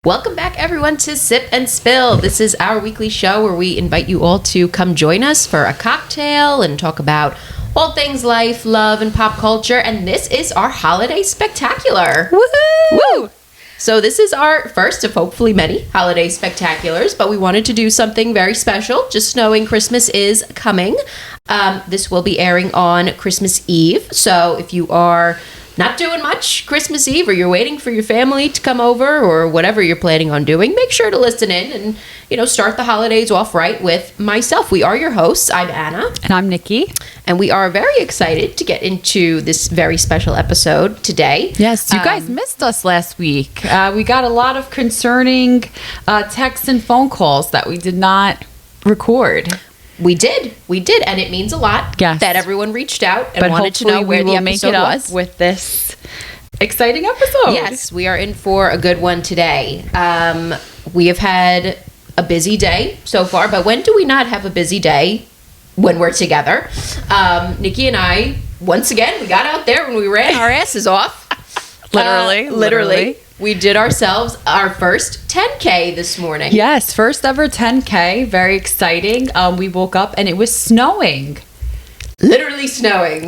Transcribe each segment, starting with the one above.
Welcome back, everyone, to Sip and Spill. This is our weekly show where we invite you all to come join us for a cocktail and talk about all things life, love, and pop culture. And this is our holiday spectacular. Woohoo! Woo! So this is our first of hopefully many holiday spectaculars, but we wanted to do something very special, just knowing Christmas is coming. This will be airing on Christmas Eve. So if you are not doing much Christmas Eve, or you're waiting for your family to come over, or whatever you're planning on doing, make sure to listen in and, start the holidays off right with myself. We are your hosts. I'm Anna. And I'm Nikki. And we are very excited to get into this very special episode today. Yes, you guys missed us last week. We got a lot of concerning texts and phone calls that we did not record. We did, and it means a lot that everyone reached out and wanted to know where the episode was. With this exciting episode. Yes, we are in for a good one today. We have had a busy day so far, but when do we not have a busy day when we're together? Nikki and I, once again, we got out there and we ran our asses off. Literally. We did ourselves our first 10K this morning. Yes, first ever 10K. Very exciting. We woke up and it was snowing. Literally snowing.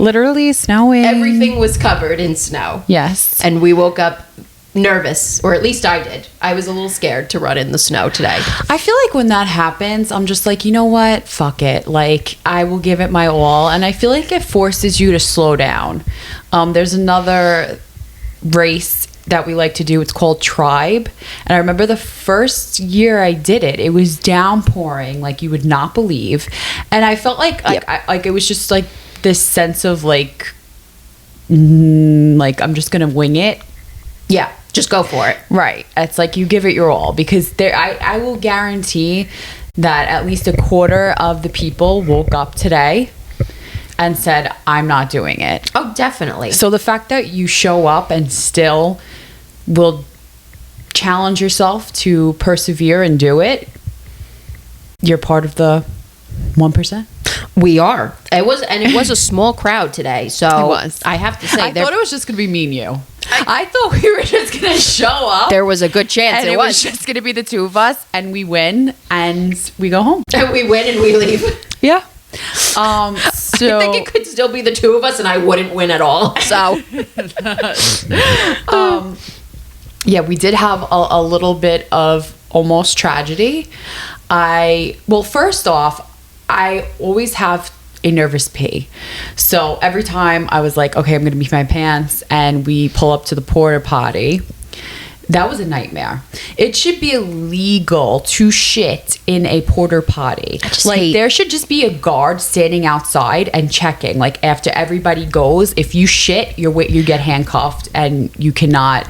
Everything was covered in snow. Yes. And we woke up nervous, or at least I did. I was a little scared to run in the snow today. I feel like when that happens, I'm just like, you know what? Fuck it. Like, I will give it my all. And I feel like it forces you to slow down. There's another race that we like to do. It's called Tribe. And I remember the first year I did it, it was downpouring like you would not believe. And I felt like it was just like this sense of like I'm just gonna wing it. Yeah, just go for it. Right. It's like you give it your all, because I will guarantee that at least a quarter of the people woke up today and said, I'm not doing it. Oh, definitely. So the fact that you show up and still will challenge yourself to persevere and do it, you're part of the 1%. We are. It was a small crowd today. So it was. I have to say, I thought it was just going to be me and you. I thought we were just going to show up. There was a good chance and it was just going to be the two of us, and we win and we go home. And we win and we leave. Yeah. So I think it could still be the two of us and I wouldn't win at all. So yeah, we did have a little bit of almost tragedy. First off, I always have a nervous pee. So every time I was like, okay, I'm going to pee my pants, and we pull up to the porta potty, that was a nightmare. It should be illegal to shit in a porta potty. There should just be a guard standing outside and checking. Like, after everybody goes, if you shit, you get handcuffed and you cannot.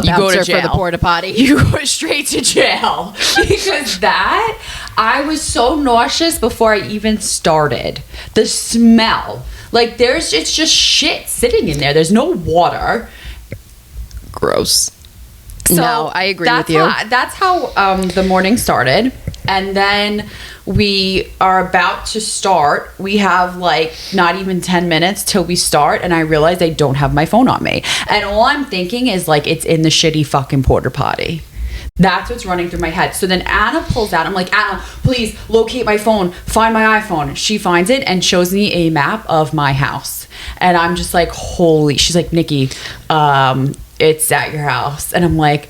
You go to jail for the porta potty. You go straight to jail. Because I was so nauseous before I even started. The smell. Like, it's just shit sitting in there. There's no water. Gross. So no, I agree with you. That's how the morning started. And then we are about to start. We have like not even 10 minutes till we start. And I realized I don't have my phone on me. And all I'm thinking is like, it's in the shitty fucking porta potty. That's what's running through my head. So then Anna pulls out. I'm like, Anna, please locate my phone. Find my iPhone. She finds it and shows me a map of my house. And I'm just like, holy. She's like, Nikki, it's at your house. And I'm like,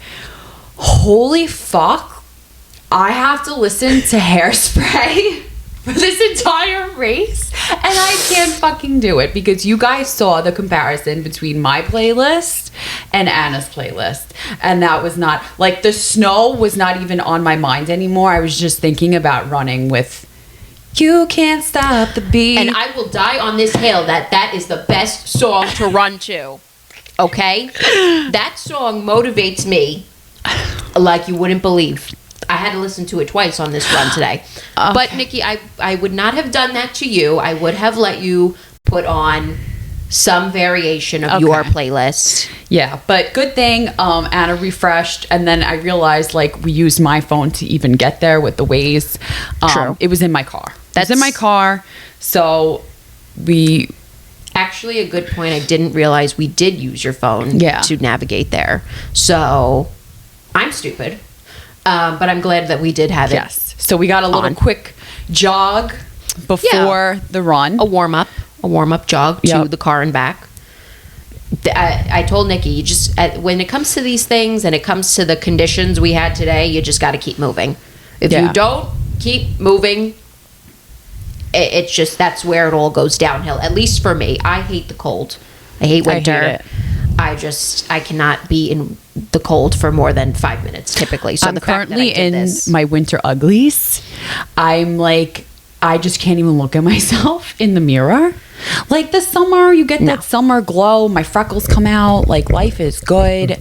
holy fuck, I have to listen to Hairspray for this entire race, and I can't fucking do it, because you guys saw the comparison between my playlist and Anna's playlist, and that was not, like, the snow was not even on my mind anymore. I was just thinking about running with You Can't Stop the Beat. And I will die on this hill that is the best song to run to. Okay? That song motivates me like you wouldn't believe. I had to listen to it twice on this run today. Okay. But, Nikki, I would not have done that to you. I would have let you put on some variation of your playlist. Yeah, but good thing Anna refreshed, and then I realized, like, we used my phone to even get there with the Waze. True. It was in my car. That's in my car, so we... Actually, a good point. I didn't realize we did use your phone to navigate there. So I'm stupid. But I'm glad that we did have it. Yes. So we got a little quick jog before the run. A warm up jog to the car and back. I told Nikki, you just when it comes to these things and it comes to the conditions we had today, you just got to keep moving. If you don't keep moving, it's just that's where it all goes downhill. At least for me, I hate the cold. I hate winter. I hate it. I cannot be in the cold for more than 5 minutes typically. So I'm the fact currently that I did in this, my winter uglies. I'm like, I just can't even look at myself in the mirror. Like the summer, you get that summer glow. My freckles come out. Like life is good.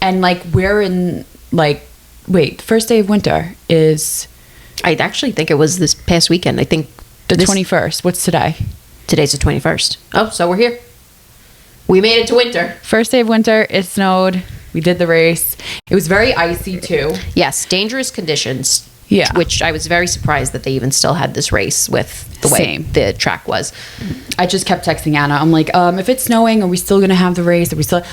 And like we're in like, wait, the first day of winter is... I actually think it was this past weekend. I think the 21st. What's today? Today's the 21st. Oh, so we're here. We made it to winter. First day of winter. It snowed. We did the race. It was very icy too. Yes, dangerous conditions. Yeah. Which I was very surprised that they even still had this race with the way the track was. I just kept texting Anna. I'm like, if it's snowing, are we still going to have the race?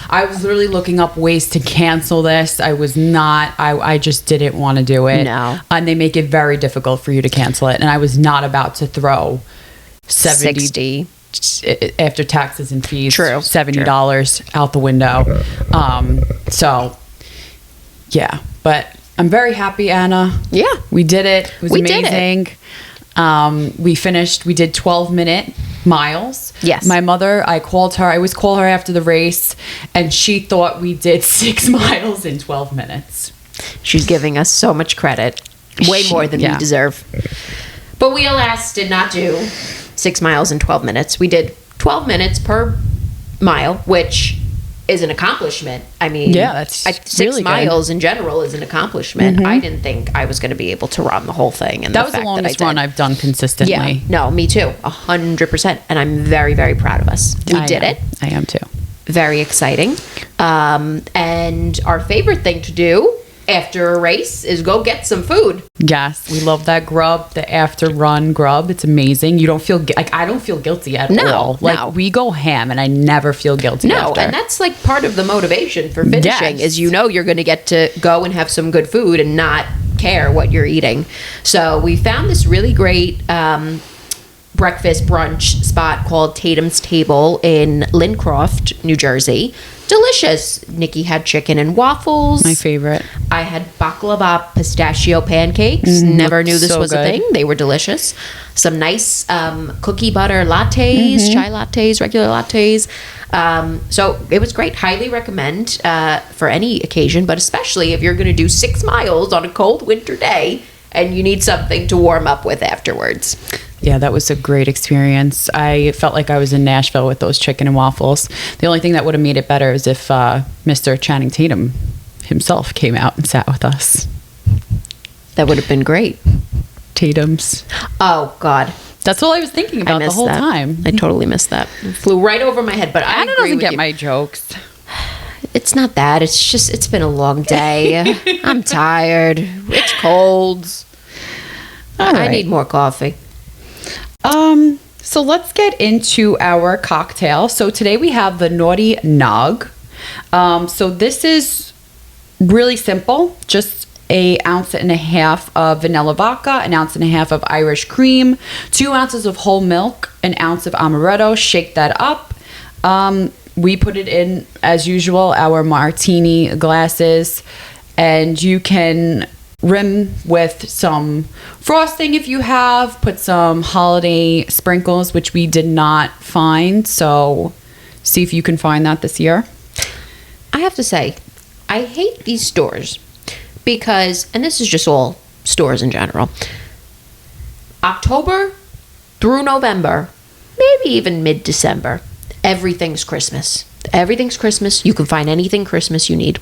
I was literally looking up ways to cancel this. I was not, I just didn't want to do it. No. And they make it very difficult for you to cancel it. And I was not about to throw 60 after taxes and fees. True. $70 out the window. So, yeah. But I'm very happy, Anna. Yeah. We did it. It was amazing. We finished, we did 12-minute miles. Yes. My mother, I always call her after the race, and she thought we did 6 miles in 12 minutes. She's giving us so much credit. Way more than we deserve. But we, alas, did not do 6 miles in 12 minutes. We did 12 minutes per mile, which is an accomplishment. I mean, that's 6 really miles in general is an accomplishment. I didn't think I was going to be able to run the whole thing. And that was the longest run I've done consistently. Yeah, no, me too, 100%. And I'm very, very proud of us. We did it. I am too. Very exciting. And our favorite thing to do after a race is go get some food. Yes, we love that grub, the after run grub. It's amazing. You don't feel I don't feel guilty at all. Like we go ham and I never feel guilty after. And that's like part of the motivation for finishing is you're going to get to go and have some good food and not care what you're eating. So we found this really great breakfast brunch spot called Tatum's Table in Lincroft, New Jersey. Delicious. Nikki had chicken and waffles. My favorite. I had baklava pistachio pancakes. Never knew this was a thing. They were delicious. Some nice cookie butter lattes, chai lattes, regular lattes. So it was great. Highly recommend for any occasion, but especially if you're going to do 6 miles on a cold winter day and you need something to warm up with afterwards. Yeah, that was a great experience. I felt like I was in Nashville with those chicken and waffles. The only thing that would have made it better is if Mr. Channing Tatum himself came out and sat with us. That would have been great. Tatum's. Oh, God. That's all I was thinking about the whole time. I totally missed that. It flew right over my head, but I Anna doesn't get my jokes. It's not that. It's just, it's been a long day. I'm tired. It's cold. I need more coffee. So let's get into our cocktail. So today we have the Naughty Nog. So this is really simple. Just 1.5 ounces of vanilla vodka, 1.5 ounces of Irish cream, 2 ounces of whole milk, 1 ounce of amaretto. Shake that up. We put it in, as usual, our martini glasses, and you can rim with some frosting if you have. Put some holiday sprinkles, which we did not find, so see if you can find that this year. I have to say, I hate these stores because, and this is just all stores in general, October through November, maybe even mid-December, everything's Christmas. Everything's Christmas. You can find anything Christmas you need.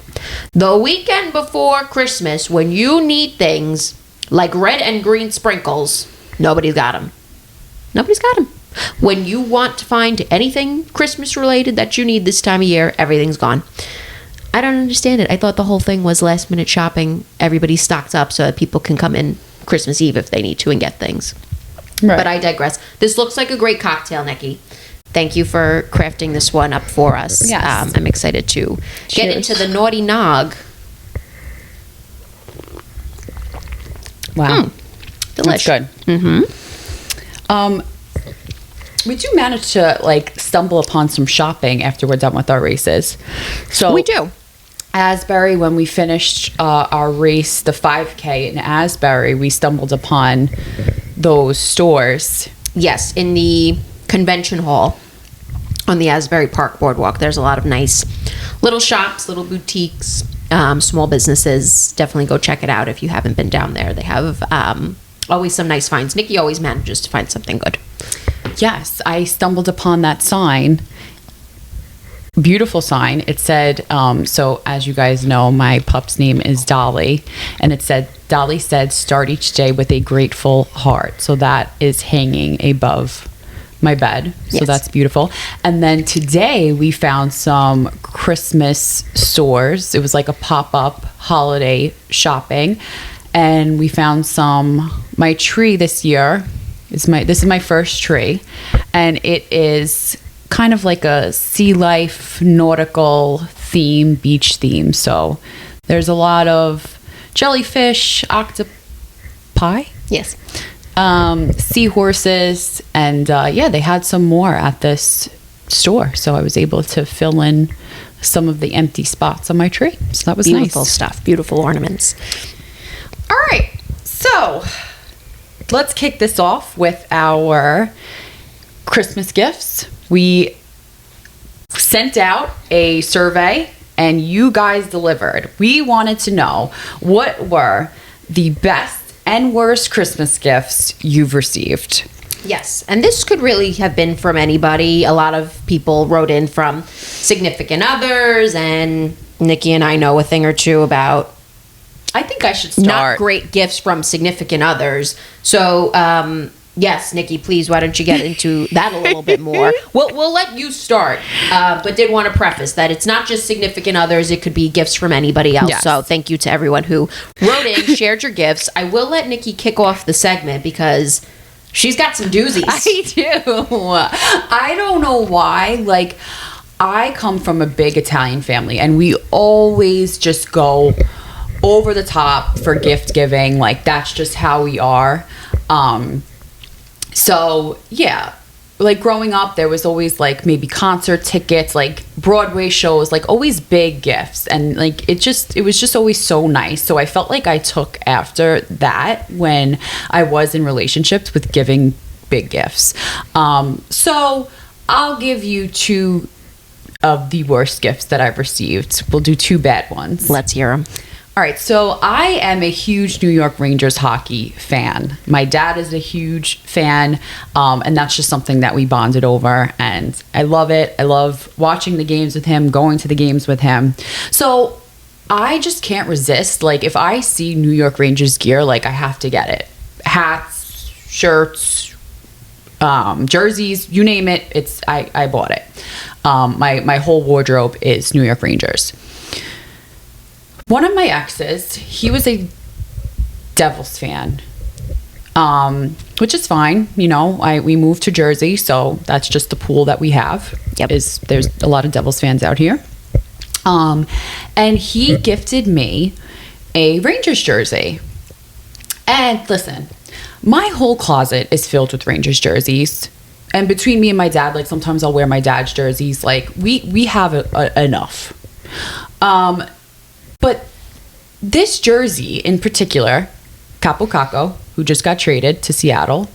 The weekend before Christmas, when you need things like red and green sprinkles, nobody's got them. Nobody's got them. When you want to find anything Christmas related that you need this time of year, everything's gone. I don't understand it. I thought the whole thing was last minute shopping. Everybody stocked up so that people can come in Christmas Eve if they need to and get things. Right. But I digress. This looks like a great cocktail, Nikki. Thank you for crafting this one up for us. Yes. I'm excited to get into the Naughty Nog. Wow. Delish. That's good. We do manage to like stumble upon some shopping after we're done with our races. So We do. Asbury, when we finished our race, the 5K in Asbury, we stumbled upon those stores. Yes, in the convention hall on the Asbury Park Boardwalk. There's a lot of nice little shops, little boutiques, small businesses. Definitely go check it out if you haven't been down there. They have always some nice finds. Nikki always manages to find something good. Yes, I stumbled upon that sign. Beautiful sign. It said, so as you guys know, my pup's name is Dolly. And it said, Dolly said, start each day with a grateful heart. So that is hanging above my bed. So Yes. that's beautiful. And then today we found some Christmas stores. It was like a pop-up holiday shopping. And we found my tree this year. This is my first tree. And it is kind of like a sea life, nautical theme, beach theme. So there's a lot of jellyfish, octopi, Yes. seahorses, and they had some more at this store. So I was able to fill in some of the empty spots on my tree. So that was Beautiful nice. stuff. Beautiful ornaments. All right. So let's kick this off with our Christmas gifts. We sent out a survey and you guys delivered. We wanted to know what were the best and worst Christmas gifts you've received. Yes, and this could really have been from anybody. A lot of people wrote in from significant others, and Nikki and I know a thing or two about I think I should start. not great gifts from significant others. So, yes, Nikki, please, why don't you get into that a little bit more? We'll let you start, but did want to preface that it's not just significant others. It could be gifts from anybody else. Yes. So thank you to everyone who wrote in, shared your gifts. I will let Nikki kick off the segment because she's got some doozies. I do. I don't know why. Like, I come from a big Italian family, and we always just go over the top for gift giving. Like, that's just how we are. So yeah, like growing up, there was always like maybe concert tickets, like Broadway shows, like always big gifts. And like, it was just always so nice. So I felt like I took after that when I was in relationships with giving big gifts. So I'll give you two of the worst gifts that I've received. We'll do two bad ones. Let's hear them. All right, so I am a huge New York Rangers hockey fan. My dad is a huge fan, and that's just something that we bonded over, and I love it. I love watching the games with him, going to the games with him. So I just can't resist. Like, if I see New York Rangers gear, like, I have to get it. Hats, shirts, jerseys, you name it. I bought it. My whole wardrobe is New York Rangers. One of my exes, he was a Devils fan, which is fine. You know, we moved to Jersey, so that's just the pool that we have. Yep. There's a lot of Devils fans out here. And he gifted me a Rangers jersey. And listen, my whole closet is filled with Rangers jerseys. And between me and my dad, like sometimes I'll wear my dad's jerseys. Like we have enough. But this jersey in particular, Capo Caco, who just got traded to Seattle,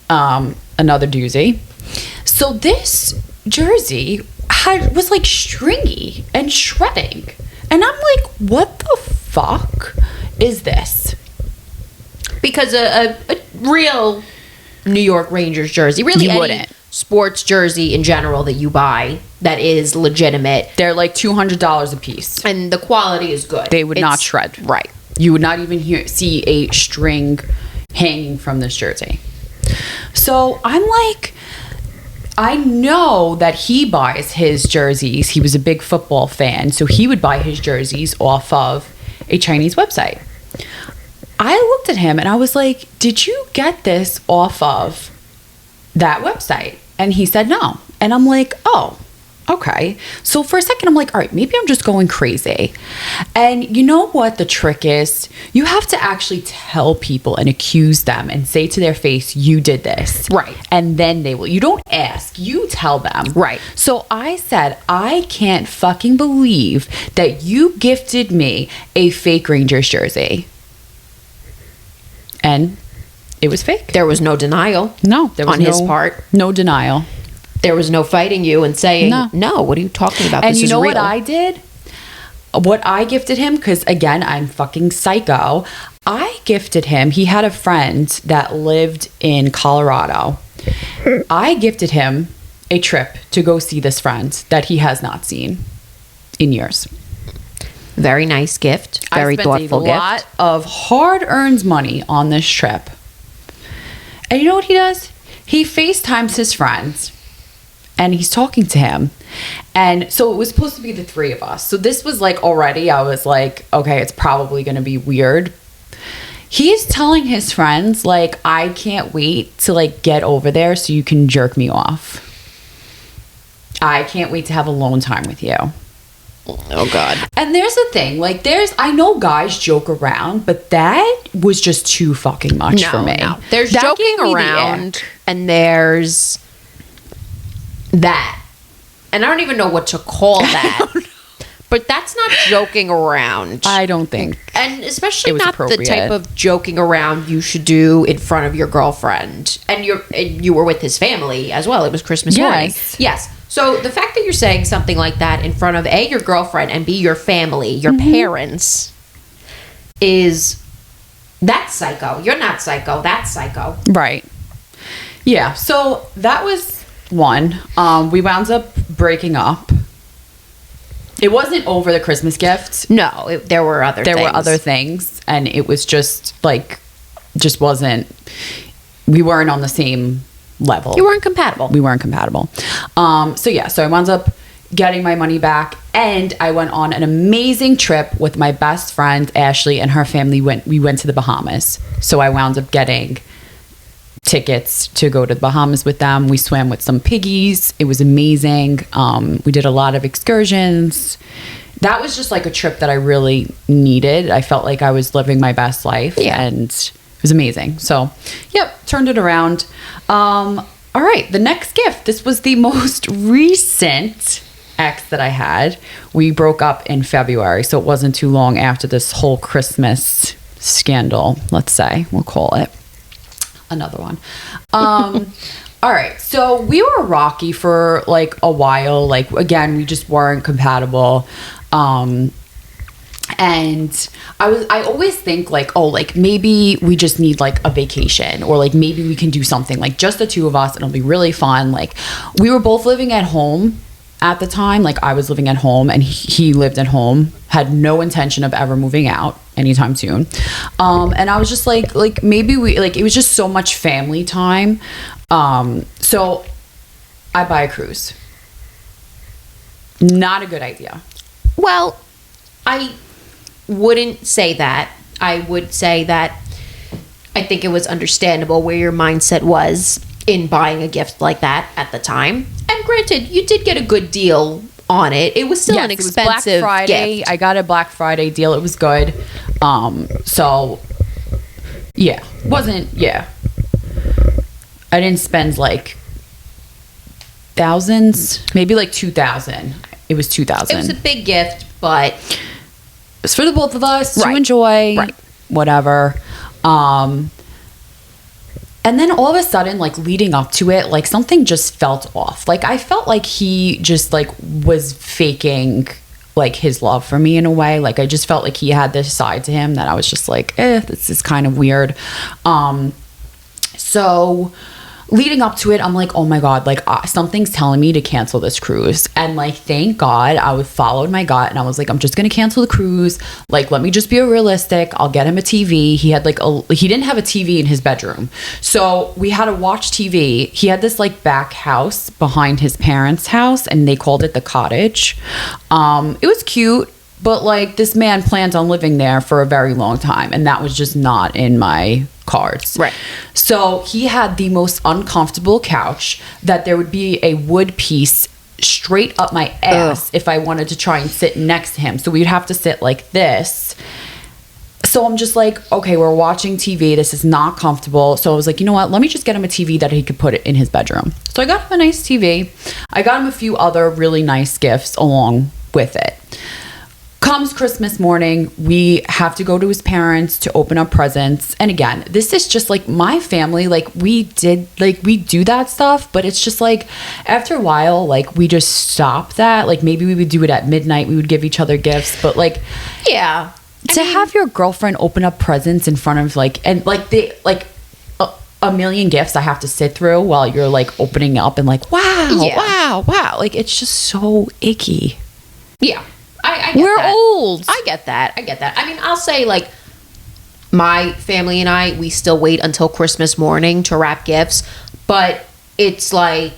another doozy. So this jersey was like stringy and shredding. And I'm like, what the fuck is this? Because a real New York Rangers jersey, really You any wouldn't. sports jersey in general that you buy that is legitimate, They're like $200 a piece. and the quality is good. They would not shred. Right. You would not even see a string hanging from this jersey. So I'm like, I know that he buys his jerseys. He was a big football fan, so he would buy his jerseys off of a Chinese website. I looked at him and I was like, did you get this off of that website? And he said no. And I'm like, oh, okay. So for a second, I'm like, all right, maybe I'm just going crazy. And you know what the trick is? You have to actually tell people and accuse them and say to their face, you did this. Right. And then they will. You don't ask, you tell them. Right. So I said, I can't fucking believe that you gifted me a fake Rangers jersey. And it was fake. There was no denial. No, there was on his part. No denial. There was no fighting you and saying, no, what are you talking about? And this you is know real. what I did? What I gifted him, because again, I'm fucking psycho. I gifted him, he had a friend that lived in Colorado. I gifted him a trip to go see this friend that he has not seen in years. Very nice gift. Very thoughtful gift. I spent a lot of hard-earned money on this trip. And you know what he does? He FaceTimes his friends. And he's talking to him. And so it was supposed to be the three of us. So this was like already, I was like, okay, it's probably going to be weird. He's telling his friends, like, I can't wait to like get over there so you can jerk me off. I can't wait to have alone time with you. Oh, God. And there's the thing, like, I know guys joke around, but that was just too fucking much for me. No. There's that joking around, and there's that. And I don't even know what to call that. But that's not joking around. I don't think. And especially not the type of joking around you should do in front of your girlfriend. And you were with his family as well. It was Christmas morning. Yes. So the fact that you're saying something like that in front of A, your girlfriend, and B, your family, your parents, that's psycho. You're not psycho. That's psycho. Right. Yeah. So that was one. We wound up breaking up. It wasn't over the Christmas gift. No, there were other things. There were other things. And it was just like, we weren't on the same level. You weren't compatible. We weren't compatible. So I wound up getting my money back, and I went on an amazing trip with my best friend Ashley and her family. We went to the Bahamas. So I wound up getting tickets to go to the Bahamas with them. We swam with some piggies. It was amazing. We did a lot of excursions. That was just like a trip that I really needed. I felt like I was living my best life, and it was amazing. So, turned it around. All right, the next gift. This was the most recent ex that I had. We broke up in February, so it wasn't too long after this whole Christmas scandal, let's say. We'll call it. Another one. All right, so we were rocky for like a while. Like, again, we just weren't compatible. And I always think like, oh, like maybe we just need like a vacation, or like maybe we can do something like just the two of us and it'll be really fun. Like, we were both living at home at the time. Like, I was living at home and he lived at home, had no intention of ever moving out anytime soon. And I was just like maybe we, like, it was just so much family time. So I buy a cruise. Not a good idea. Well, I wouldn't say that. I would say that I think it was understandable where your mindset was in buying a gift like that at the time. And granted, you did get a good deal on it. It was still an expensive Black Friday gift. I got a Black Friday deal. It was good. So yeah, I didn't spend like thousands, maybe like 2,000. It was 2,000. It was a big gift, but it's for the both of us to enjoy, whatever. And then all of a sudden, like, leading up to it, like, something just felt off. Like, I felt like he just, like, was faking, like, his love for me in a way. Like, I just felt like he had this side to him that I was just like, this is kind of weird. So leading up to it, I'm like, oh my God, like, something's telling me to cancel this cruise. And like, thank God I followed my gut, and I was like, I'm just going to cancel the cruise. Like, let me just be realistic. I'll get him a TV. He had like he didn't have a TV in his bedroom. So we had to watch TV. He had this like back house behind his parents' house, and they called it the cottage. It was cute, but like, this man planned on living there for a very long time, and that was just not in my cards. Right. So he had the most uncomfortable couch that there would be a wood piece straight up my ass if I wanted to try and sit next to him. So we'd have to sit like this. So I'm just like, okay, we're watching TV. This is not comfortable. So I was like, you know what? Let me just get him a TV that he could put it in his bedroom. So I got him a nice TV. I got him a few other really nice gifts along with it. Comes Christmas morning, we have to go to his parents to open up presents. And again, this is just like my family, like we do that stuff, but it's just like after a while, like we just stop that. Like maybe we would do it at midnight, we would give each other gifts, but like, yeah. To have your girlfriend open up presents in front of like, and like they like a million gifts I have to sit through while you're like opening up and like, wow. Like it's just so icky. Yeah. I get We're that. old. I get that. I mean, I'll say like my family and I, we still wait until Christmas morning to wrap gifts, but it's like,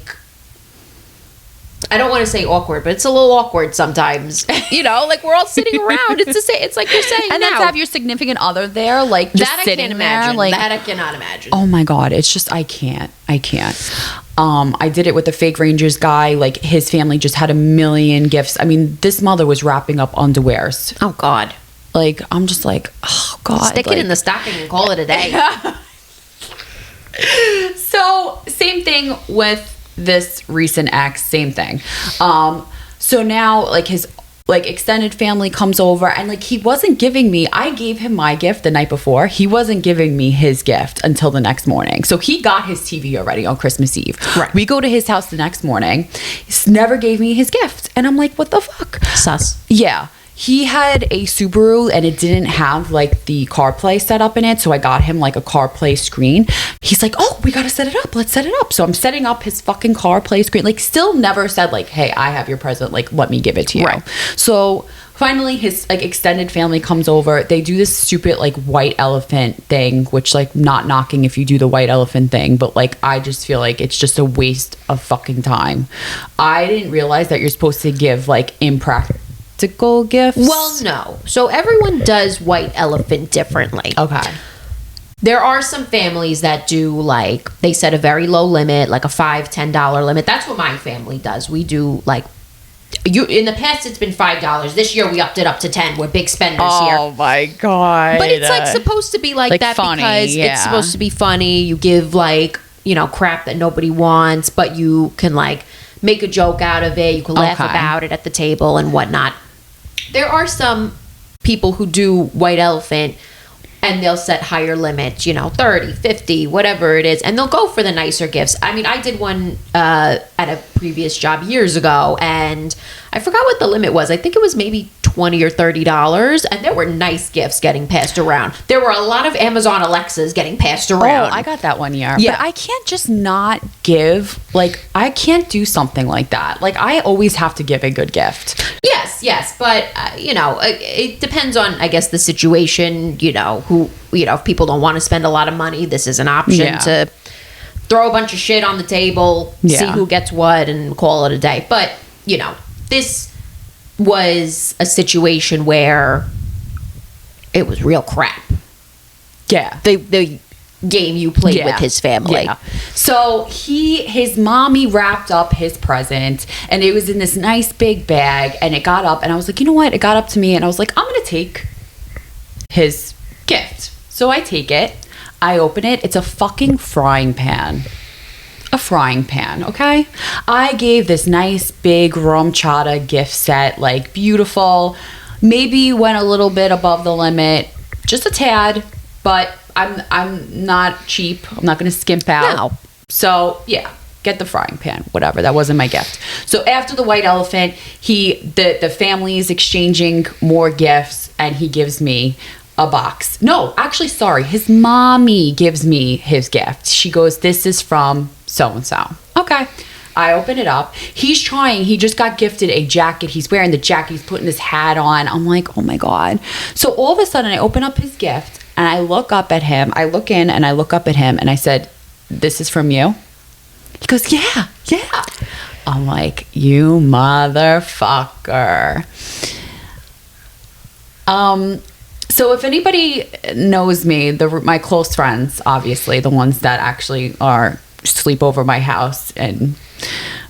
I don't want to say awkward, but it's a little awkward sometimes. You know, like we're all sitting around. It's like you're saying and now. then to have your significant other there, like just that sitting I can't there, imagine. like That I cannot imagine. oh my god, it's just I can't. I did it with the fake Rangers guy. Like his family just had a million gifts. I mean, this mother was wrapping up underwears. Oh God. Like I'm just like, oh god, stick like, it in the stocking and call it a day. So same thing with this recent ex, same thing. So now like his like extended family comes over and like he wasn't giving me, I gave him my gift the night before. He wasn't giving me his gift until the next morning. So he got his TV already on Christmas Eve. Right. We go to his house the next morning. He never gave me his gift. And I'm like, what the fuck? Sus. Yeah. He had a Subaru and it didn't have like the CarPlay set up in it. So I got him like a CarPlay screen. He's like, oh, we got to set it up. Let's set it up. So I'm setting up his fucking CarPlay screen. Like still never said like, hey, I have your present. Like, let me give it to you. Right. So finally his like extended family comes over. They do this stupid like white elephant thing, which like not knocking if you do the white elephant thing, but like I just feel like it's just a waste of fucking time. I didn't realize that you're supposed to give like impractical gifts. Well, no. So everyone does white elephant differently. Okay. There are some families that do like, they set a very low limit, like a $5-10 limit. That's what my family does. We do like, in the past it's been $5. This year we upped it up to 10. We're big spenders here. Oh my god. But it's like supposed to be like that funny, because it's supposed to be funny. You give like, you know, crap that nobody wants, but you can like make a joke out of it. You can laugh about it at the table and whatnot. There are some people who do white elephant and they'll set higher limits, you know, 30, 50, whatever it is. And they'll go for the nicer gifts. I mean, I did one at a previous job years ago and I forgot what the limit was. I think it was maybe $20 or $30. And there were nice gifts getting passed around. There were a lot of Amazon Alexas getting passed around. Oh, I got that one year. Yeah. But I can't just not give, like, I can't do something like that. Like, I always have to give a good gift. Yes. But, you know, it depends on, I guess, the situation, you know, who, you know, if people don't want to spend a lot of money, this is an option to throw a bunch of shit on the table, see who gets what and call it a day. But, you know, this was a situation where it was real crap. Yeah. The game you played with his family. Yeah. So his mommy wrapped up his present and it was in this nice big bag and it got up and I was like, you know what? It got up to me and I was like, I'm going to take his gift. So I take it. I open it. It's a fucking frying pan. A frying pan, okay? I gave this nice big rum chata gift set, like beautiful. Maybe went a little bit above the limit, just a tad, but I'm not cheap. I'm not going to skimp out. No. So yeah, get the frying pan, whatever. That wasn't my gift. So after the white elephant, the family is exchanging more gifts, and he gives me a box. No, actually, sorry. His mommy gives me his gift. She goes, this is from so-and-so. Okay. I open it up. He just got gifted a jacket. He's wearing the jacket. He's putting his hat on. I'm like, oh my God. So all of a sudden I open up his gift and I look up at him. I look in and I look up at him and I said, this is from you? He goes, yeah. I'm like, you motherfucker. So if anybody knows me, my close friends, obviously, the ones that actually sleep over my house and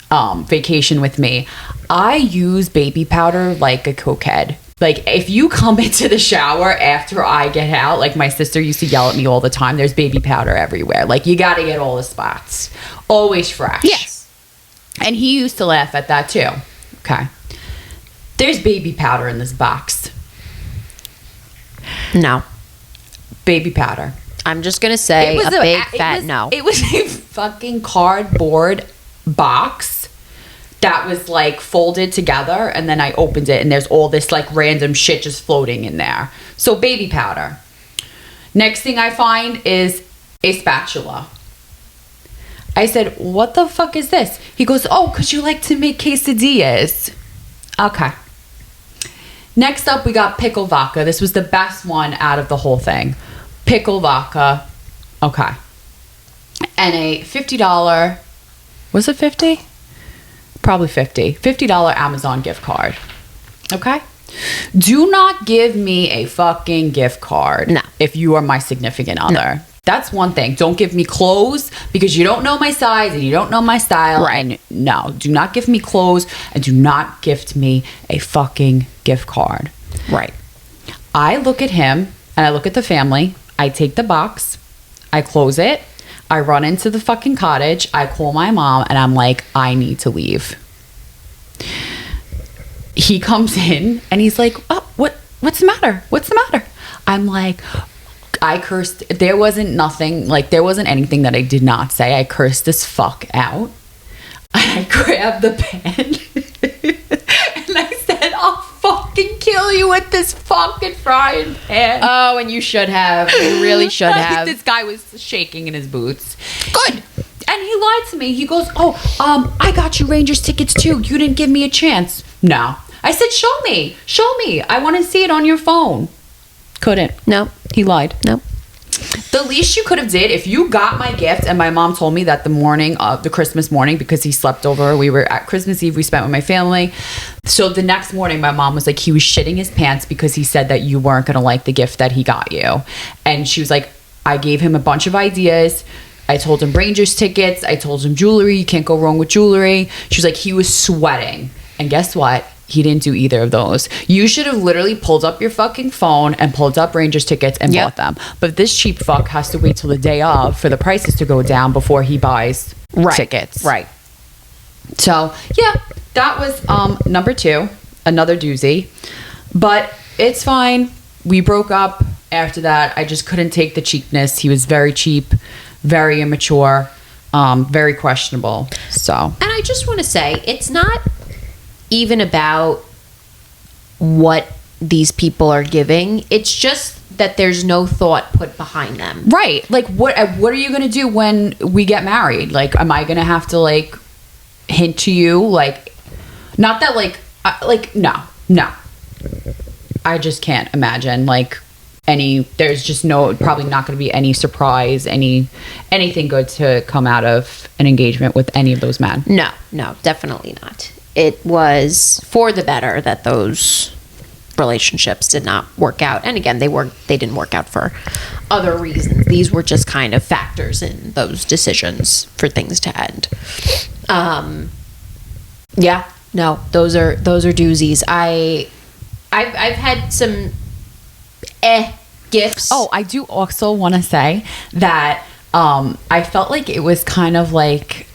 vacation with me, I use baby powder like a cokehead. Like, if you come into the shower after I get out, like my sister used to yell at me all the time, there's baby powder everywhere. Like, you got to get all the spots. Always fresh. Yes. And he used to laugh at that too. Okay. There's baby powder in this box. No. Baby powder. I'm just going to say a big fat no. It was a fucking cardboard box that was like folded together, and then I opened it and there's all this like random shit just floating in there. So baby powder. Next thing I find is a spatula. I said, what the fuck is this? He goes, oh, because you like to make quesadillas. Okay. Next up, we got pickle vodka. This was the best one out of the whole thing. Pickle vodka. Okay. And a $50, was it 50? Probably $50 Amazon gift card. Okay. Do not give me a fucking gift card. No. If you are my significant other. No. That's one thing. Don't give me clothes because you don't know my size and you don't know my style. Right. And no, do not give me clothes and do not gift me a fucking gift card. Right. I look at him and I look at the family. I take the box. I close it. I run into the fucking cottage. I call my mom and I'm like, I need to leave. He comes in and he's like, oh, what's the matter? What's the matter? I'm like, I cursed. There wasn't anything that I did not say. I cursed this fuck out. I grabbed the pen and I said, I'll fucking kill you with this fucking frying pan. Oh, and you should have. You really should have. This guy was shaking in his boots. Good. And he lied to me. He goes, oh, I got you Rangers tickets too. You didn't give me a chance. No. I said, show me. I want to see it on your phone. Couldn't. No. He lied. No. The least you could have did, if you got my gift, and my mom told me that the morning of the Christmas morning, because he slept over, we were at Christmas Eve, we spent with my family. So the next morning, my mom was like, he was shitting his pants because he said that you weren't going to like the gift that he got you. And she was like, I gave him a bunch of ideas. I told him Rangers tickets. I told him jewelry. You can't go wrong with jewelry. She was like, he was sweating. And guess what? He didn't do either of those. You should have literally pulled up your fucking phone and pulled up Rangers tickets and bought them. But this cheap fuck has to wait till the day of for the prices to go down before he buys tickets. Right. So, yeah, that was number 2, another doozy. But it's fine. We broke up after that. I just couldn't take the cheapness. He was very cheap, very immature, very questionable. So, And I just want to say, it's not even about what these people are giving. It's just that there's no thought put behind them. Right. Like, what are you going to do when we get married? Like, am I going to have to, like, hint to you? Like, not that, no. I just can't imagine, like, there's just probably not going to be any surprise, anything good to come out of an engagement with any of those men. No, definitely not. It was for the better that those relationships did not work out. And again, they didn't work out for other reasons. These were just kind of factors in those decisions for things to end. Yeah, no, those are doozies. I've had some gifts. Oh, I do also want to say that I felt like it was kind of like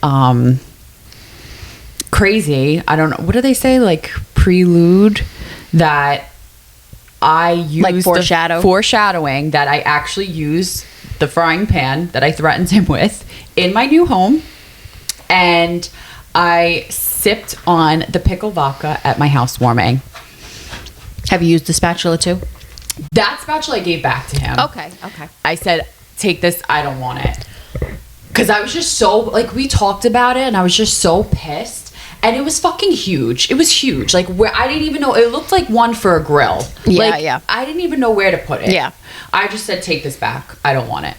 crazy. I don't know. What do they say? Like prelude that I used like foreshadowing that I actually used the frying pan that I threatened him with in my new home, and I sipped on the pickle vodka at my housewarming. Have you used the spatula too? That spatula I gave back to him. Okay. I said, take this, I don't want it. Because I was just so, like, we talked about it and I was just so pissed. And it was fucking huge. It was huge. Like, where I didn't even know, it looked like one for a grill. Yeah. I didn't even know where to put it. Yeah. I just said, take this back. I don't want it.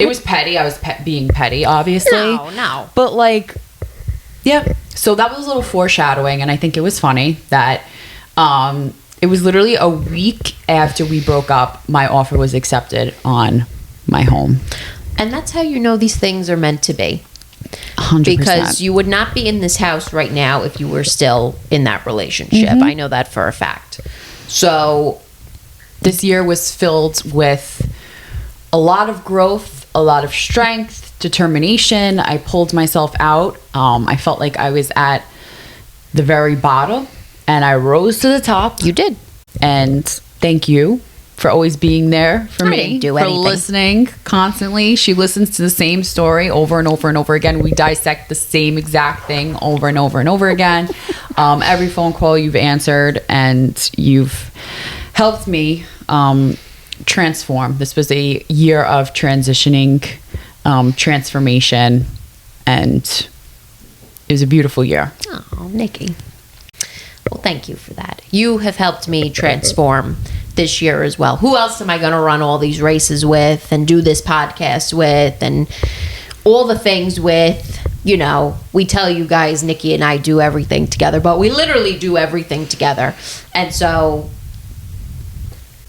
It was petty. I was being petty, obviously. No. But, like, yeah. So that was a little foreshadowing. And I think it was funny that it was literally a week after we broke up, my offer was accepted on my home. And that's how you know these things are meant to be. 100%. Because you would not be in this house right now if you were still in that relationship. I know that for a fact. So this year was filled with a lot of growth, a lot of strength, determination. I pulled myself out. I felt like I was at the very bottom and I rose to the top. you did. And thank you for always being there for me, didn't do for anything. listening constantly. She listens to the same story over and over and over again. We dissect the same exact thing over and over and over again. Every phone call you've answered, and you've helped me transform. This was a year of transitioning, transformation, and it was a beautiful year. Oh, Nikki. Well, thank you for that. You have helped me transform this year as well. Who else am I going to run all these races with and do this podcast with and all the things with? You know, we tell you guys, Nikki and I do everything together, but we literally do everything together. And so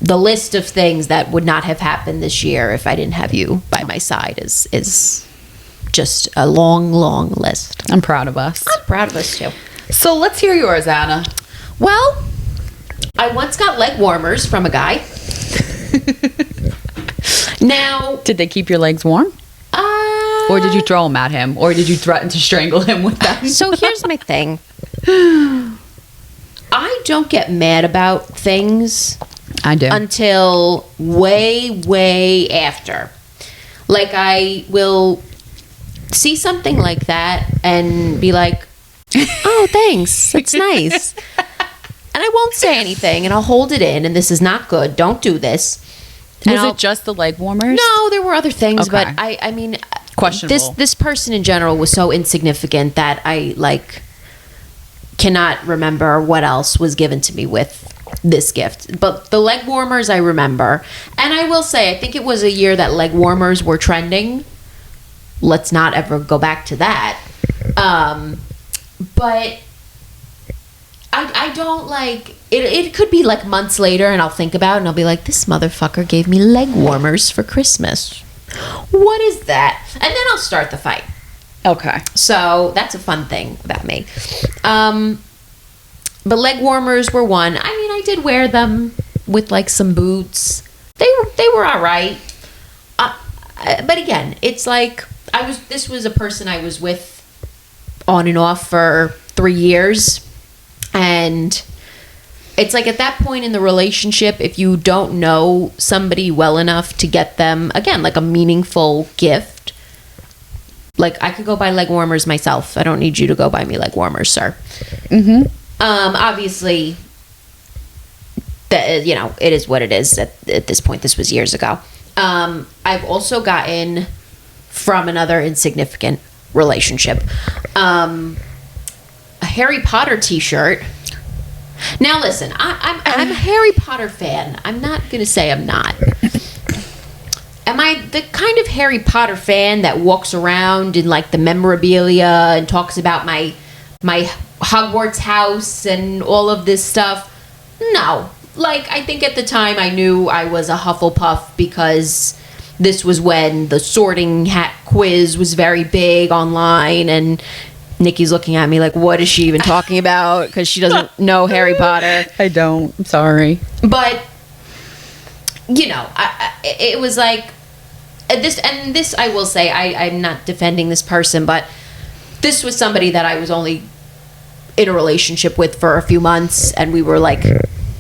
the list of things that would not have happened this year if I didn't have you by my side is just a long, long list. I'm proud of us. I'm proud of us too. So let's hear yours, Anna. Well, I once got leg warmers from a guy. Now, Did they keep your legs warm? Or did you throw them at him? Or did you threaten to strangle him with them? So here's my thing. I don't get mad about things I do. until way, way after. Like, I will see something like that and be like, oh, thanks. That's nice. And I won't say anything, and I'll hold it in, and this is not good. Don't do this. Was it just the leg warmers? No, there were other things, Okay. but I mean, Questionable. This person in general was so insignificant that I cannot remember what else was given to me with this gift. But the leg warmers I remember, and I will say I think it was a year that leg warmers were trending. Let's not ever go back to that. But I don't like it. It could be like months later, and I'll think about it, and I'll be like, this motherfucker gave me leg warmers for Christmas. What is that? And then I'll start the fight. Okay. So that's a fun thing about me. But leg warmers were one. I mean, I did wear them with like some boots. They were all right. But again, it's like this was a person I was with on and off for 3 years. And it's like at that point in the relationship, if you don't know somebody well enough to get them, again, like a meaningful gift, like I could go buy leg warmers myself. I don't need you to go buy me leg warmers, sir. Mm-hmm. Obviously, that, you know, it is what it is at this point. This was years ago. I've also gotten from another insignificant relationship a Harry Potter t-shirt. Now listen, I'm a Harry Potter fan. I'm not going to say I'm not. Am I the kind of Harry Potter fan that walks around in like the memorabilia and talks about my Hogwarts house and all of this stuff? No. Like, I think at the time I knew I was a Hufflepuff because this was when the sorting hat quiz was very big online, and Nikki's looking at me like, what is she even talking about? Because she doesn't know Harry Potter. I don't. I'm sorry. But, you know, it was like, this I will say, I'm not defending this person, but this was somebody that I was only in a relationship with for a few months, and we were like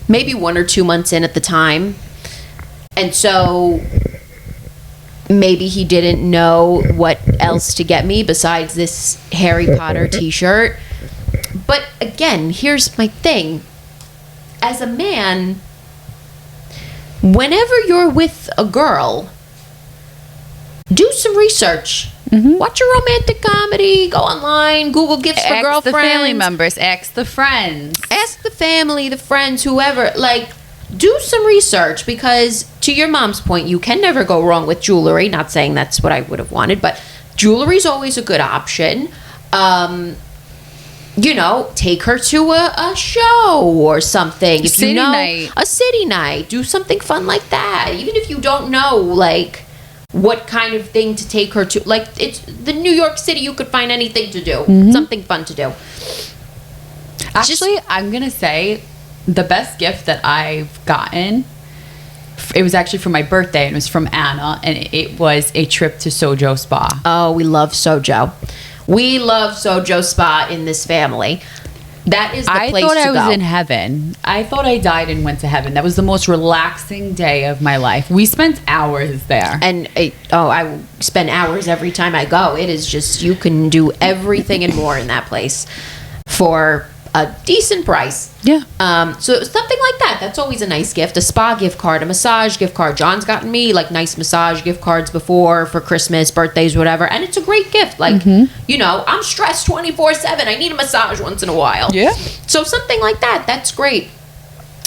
maybe 1 or 2 months in at the time. And so maybe he didn't know what else to get me besides this Harry Potter t-shirt. But again, here's my thing. As a man, whenever you're with a girl, do some research. Mm-hmm. Watch a romantic comedy. Go online. Google gifts for girlfriends. Ask the family members. Ask the friends. Ask the family, the friends, whoever. Like, do some research, because to your mom's point, you can never go wrong with jewelry. Not saying that's what I would have wanted, but jewelry is always a good option. You know, take her to a show or something. If City you know, night. A city night. Do something fun like that. Even if you don't know, like, what kind of thing to take her to. Like, it's the New York City, you could find anything to do, something fun to do. Actually, I'm gonna say the best gift that I've gotten, it was actually for my birthday, and it was from Anna, and it was a trip to Sojo Spa. Oh, we love Sojo. We love Sojo Spa in this family. That is the place to go. I thought I was in heaven. I thought I died and went to heaven. That was the most relaxing day of my life. We spent hours there. And I spend hours every time I go. It is just, you can do everything and more in that place for a decent price. Yeah. So something like that. That's always a nice gift. A spa gift card, a massage gift card. John's gotten me like nice massage gift cards before for Christmas, birthdays, whatever. And it's a great gift. Like, you know, I'm stressed 24/7. I need a massage once in a while. Yeah. So something like that. That's great.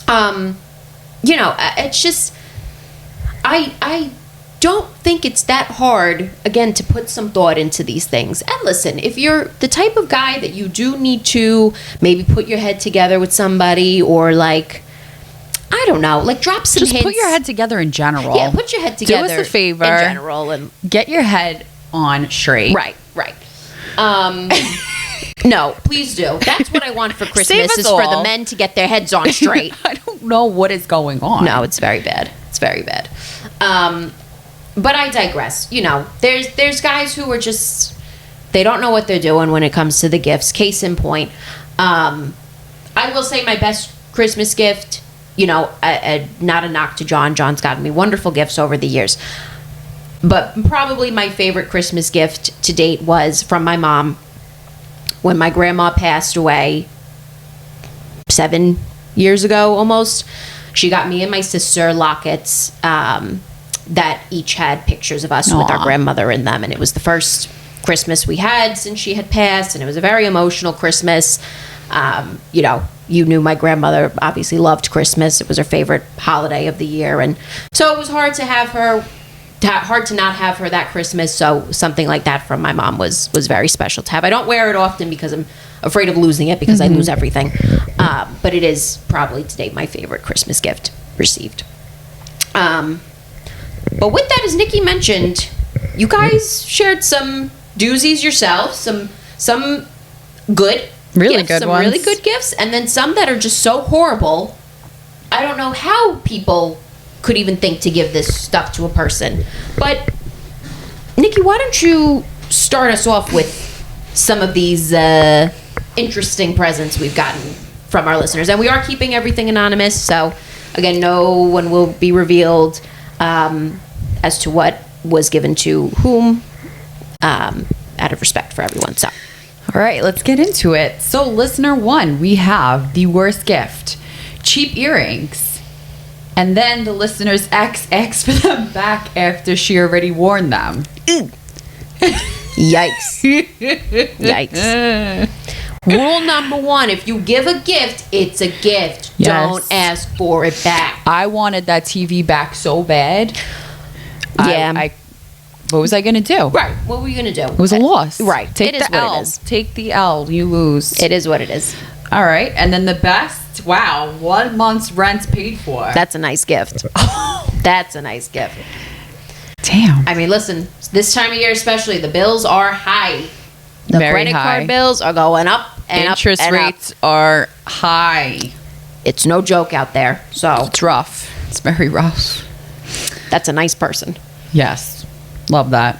You know, it's just, I don't think it's that hard, again, to put some thought into these things. And listen, if you're the type of guy that you do need to maybe put your head together with somebody, or like, I don't know, like drop some hints. Just put your head together in general. Yeah, put your head together. Do us a favor. In general. And get your head on straight. Right. No, please do. That's what I want for Christmas, is for the men to get their heads on straight. I don't know what is going on. No, it's very bad. It's very bad. But I digress. You know, there's guys who are just, they don't know what they're doing when it comes to the gifts. Case in point, I will say my best Christmas gift, you know, not a knock to John. John's gotten me wonderful gifts over the years. But probably my favorite Christmas gift to date was from my mom. When my grandma passed away 7 years ago almost, she got me and my sister lockets that each had pictures of us with our grandmother in them. And it was the first Christmas we had since she had passed, and it was a very emotional Christmas. You know, you knew my grandmother obviously loved Christmas. It was her favorite holiday of the year. And so it was hard to have her, hard to not have her that Christmas. So something like that from my mom was very special to have. I don't wear it often because I'm afraid of losing it, because I lose everything. But it is probably to date my favorite Christmas gift received. But with that, as Nikki mentioned, you guys shared some doozies yourself, some good really gifts, good some ones. really good gifts, and then some that are just so horrible. I don't know how people could even think to give this stuff to a person. But Nikki, why don't you start us off with some of these interesting presents we've gotten from our listeners? And we are keeping everything anonymous, so again, no one will be revealed as to what was given to whom, out of respect for everyone. So, all right, let's get into it. So, listener one, we have the worst gift: cheap earrings. And then the listener's ex asked for them back after she already worn them. Yikes. Yikes. Rule number one: if you give a gift, it's a gift. Yes. Don't ask for it back. I wanted that TV back so bad. Yeah. What was I going to do? Right. What were you going to do? It was a loss. Right. Take It is the what L. it is. Take the L. You lose. It is what it is. All right. And then the best, wow, 1 month's rent paid for. That's a nice gift. That's a nice gift. Damn. I mean, listen, this time of year especially, the bills are high. The Very credit high. card bills are going up and Interest up and rates up. are high. It's no joke out there. So It's rough. It's very rough. that's a nice person. Yes. Love that.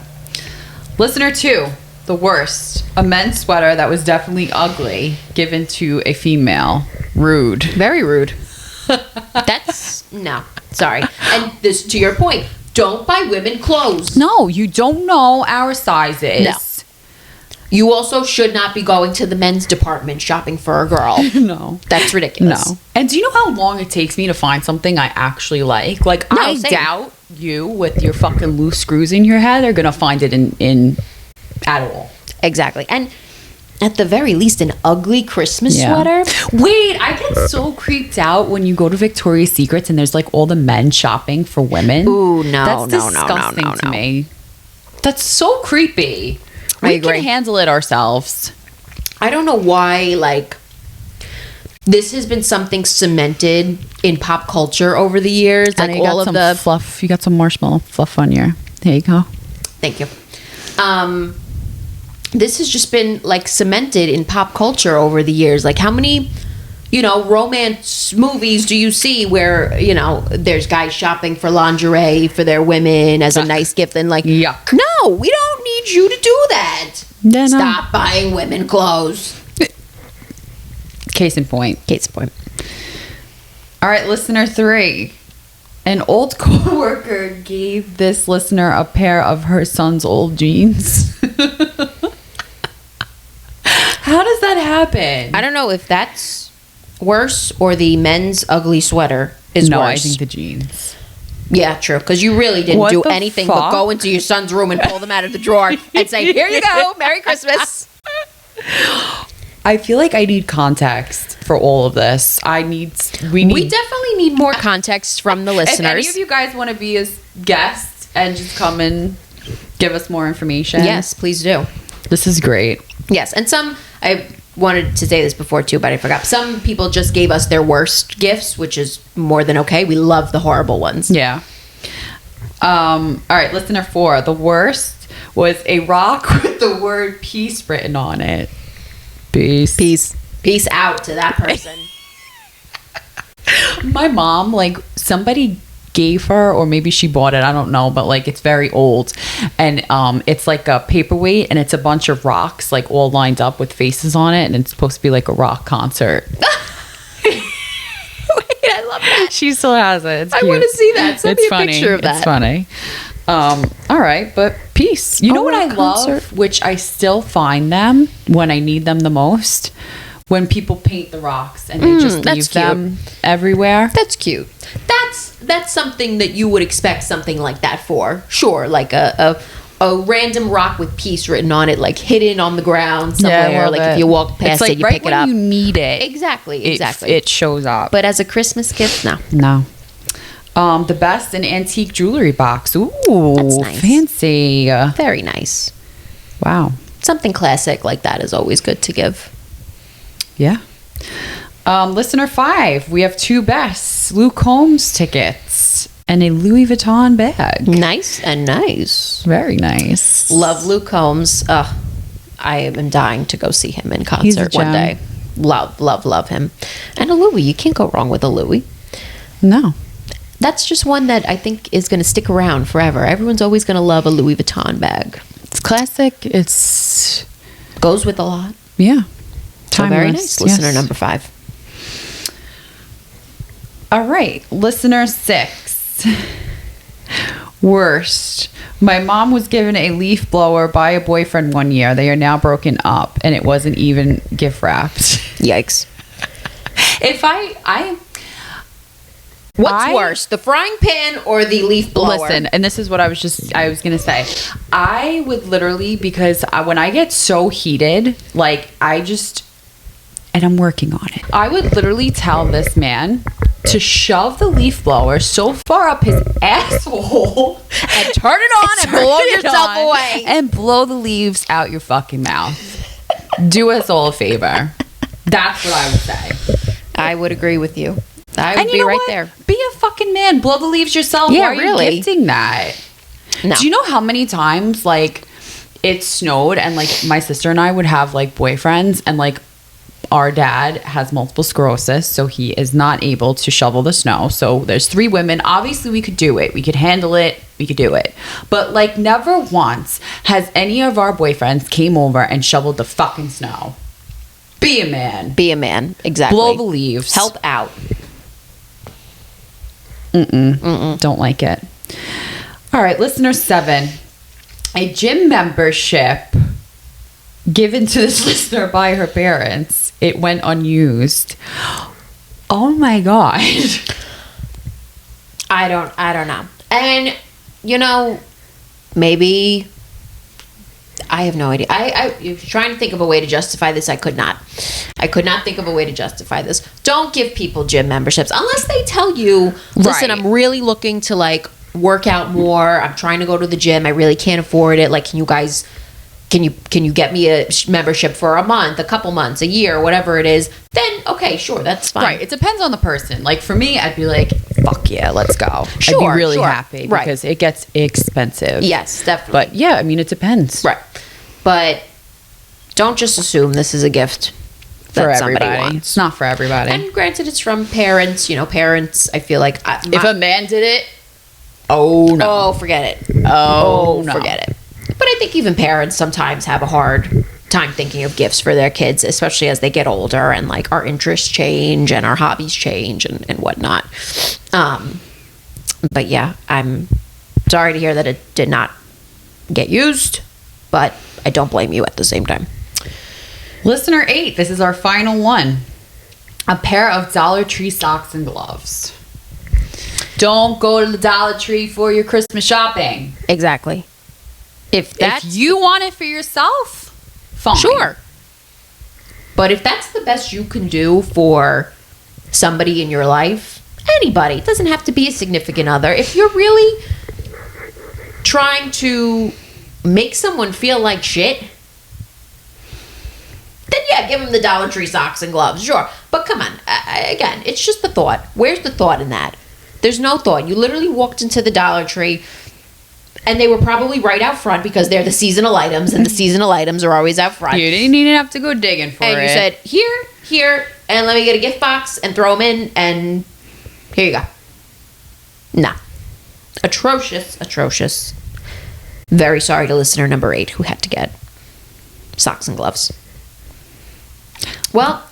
Listener 2, the worst. A men's sweater that was definitely ugly, given to a female. Rude. Very rude. That's no. Sorry. And this, to your point, don't buy women clothes. No, you don't know our sizes. No. You also should not be going to the men's department shopping for a girl. No. That's ridiculous. No. And do you know how long it takes me to find something I actually like? Like, No, I same. doubt you with your fucking loose screws in your head are gonna find it in at all. Exactly. And at the very least, an ugly Christmas sweater. Wait, I get so creeped out when you go to Victoria's Secrets and there's like all the men shopping for women. Ooh, no, That's no, disgusting no, no, to no. me. That's so creepy. I We agree. can handle it ourselves. I don't know why, like, this has been something cemented in pop culture over the years. And Like you got all of some the fluff. You got some marshmallow fluff on your There you go. Thank you. This has just been like cemented in pop culture over the years. Like how many, romance movies do you see where, there's guys shopping for lingerie for their women as a nice gift and like, yuck. No, we don't need you to do that. Yeah, no. Stop buying women clothes. Case in point. All right, listener 3. An old coworker gave this listener a pair of her son's old jeans. How does that happen? I don't know if that's worse or the men's ugly sweater is worse. No, I think the jeans. Yeah, true. Because you really didn't What do the anything fuck? but go into your son's room and pull them out of the drawer and say, "Here you go, Merry Christmas." I feel like I need context for all of this. We definitely need more context from the listeners. If any of you guys want to be as guests and just come and give us more information, Yes, please do. this is great. Yes, and I wanted to say this before too, but I forgot. Some people just gave us their worst gifts, which is more than okay. We love the horrible ones. Yeah. All right, listener 4. The worst was a rock with the word peace written on it. Peace out to that person. My mom, like, somebody gave her, or maybe she bought it, I don't know, but like it's very old, and it's like a paperweight, and it's a bunch of rocks like all lined up with faces on it, and it's supposed to be like a rock concert. Wait, I love that. She still has it. It's I cute. want to see that. Send me a funny. picture of that. It's funny. All right, but peace. You know what I love, which I still find them when I need them the most? When people paint the rocks and they just leave them everywhere. That's cute. That's something that you would expect something like that for. Sure, like a random rock with peace written on it, like hidden on the ground somewhere. Like if you walk past it, you pick it up. You need it. Exactly. It shows up. But as a Christmas gift, no. The best in antique jewelry box. Ooh, that's nice. Fancy. Very nice. Wow. Something classic like that is always good to give. Yeah. Listener 5, we have 2 bests: Luke Combs tickets and a Louis Vuitton bag. Nice and nice. Very nice. Love Luke Combs. I am dying to go see him in concert one day. Love him. And a Louis. You can't go wrong with a Louis. No. That's just one that I think is going to stick around forever. Everyone's always going to love a Louis Vuitton bag. It's classic. It's goes with a lot. Yeah. So very nice. Listener number 5. All right. Listener 6. Worst. My mom was given a leaf blower by a boyfriend one year. They are now broken up, and it wasn't even gift wrapped. Yikes. If What's worse, the frying pan or the leaf blower? Listen, and this is what I was going to say. I would literally, because when I get so heated, like and I'm working on it, I would literally tell this man to shove the leaf blower so far up his asshole and turn it on and blow yourself away. And blow the leaves out your fucking mouth. Do us all a favor. That's what I would say. I would agree with you. I would be right there. Be a fucking man. Blow the leaves yourself. Yeah, why are really. you gifting that? No. Do you know how many times like it snowed and like my sister and I would have like boyfriends, and like our dad has multiple sclerosis, so he is not able to shovel the snow. So there's 3 women. Obviously we could do it. We could handle it. We could do it. But like never once has any of our boyfriends came over and shoveled the fucking snow. Be a man. Be a man. Exactly. Blow the leaves. Help out. Don't like it. All right, listener 7. A gym membership given to this listener by her parents. It went unused. Oh my god. I don't know. And maybe I have no idea. I was trying to think of a way to justify this. I could not think of a way to justify this. Don't give people gym memberships unless they tell you, listen, Right. I'm really looking to like work out more. I'm trying to go to the gym. I really can't afford it. Like, can you guys can you get me a membership for a month, a couple months, a year, whatever it is, then okay, sure, that's fine. Right. It depends on the person. Like for me, I'd be like, fuck yeah, let's go. Sure, I'd be really sure. happy Right. because it gets expensive. Yes, definitely. But yeah, I mean, it depends. Right. But don't just assume this is a gift that For somebody everybody. wants. It's not for everybody. And granted, it's from parents. Parents, I feel like... If a man did it, oh no. Oh, forget it. Oh, no. Forget it. But I think even parents sometimes have a hard time thinking of gifts for their kids, especially as they get older and like our interests change and our hobbies change and whatnot. But yeah, I'm sorry to hear that it did not get used, but I don't blame you at the same time. Listener 8, this is our final one. A pair of Dollar Tree socks and gloves. Don't go to the Dollar Tree for your Christmas shopping. Exactly. If you want it for yourself, fine. Sure. But if that's the best you can do for somebody in your life, anybody, it doesn't have to be a significant other. If you're really trying to make someone feel like shit, then yeah, give them the Dollar Tree socks and gloves, sure. But come on, again, it's just the thought. Where's the thought in that? There's no thought. You literally walked into the Dollar Tree, and they were probably right out front because they're the seasonal items, and the seasonal items are always out front. You didn't even have to go digging for it. And you said, here, and let me get a gift box and throw them in, and here you go. Nah. Atrocious. Very sorry to listener number 8 who had to get socks and gloves. Well,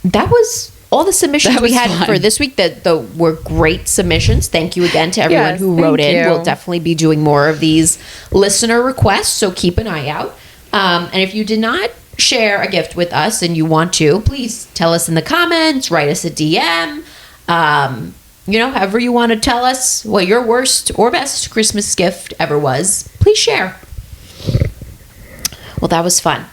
that was all the submissions we had fun. for this week that were great submissions. Thank you again to everyone Yes, who wrote thank in. you. We'll definitely be doing more of these listener requests, so keep an eye out. And if you did not share a gift with us and you want to, please tell us in the comments, write us a DM. However you want to tell us what your worst or best Christmas gift ever was, please share. Well, that was fun.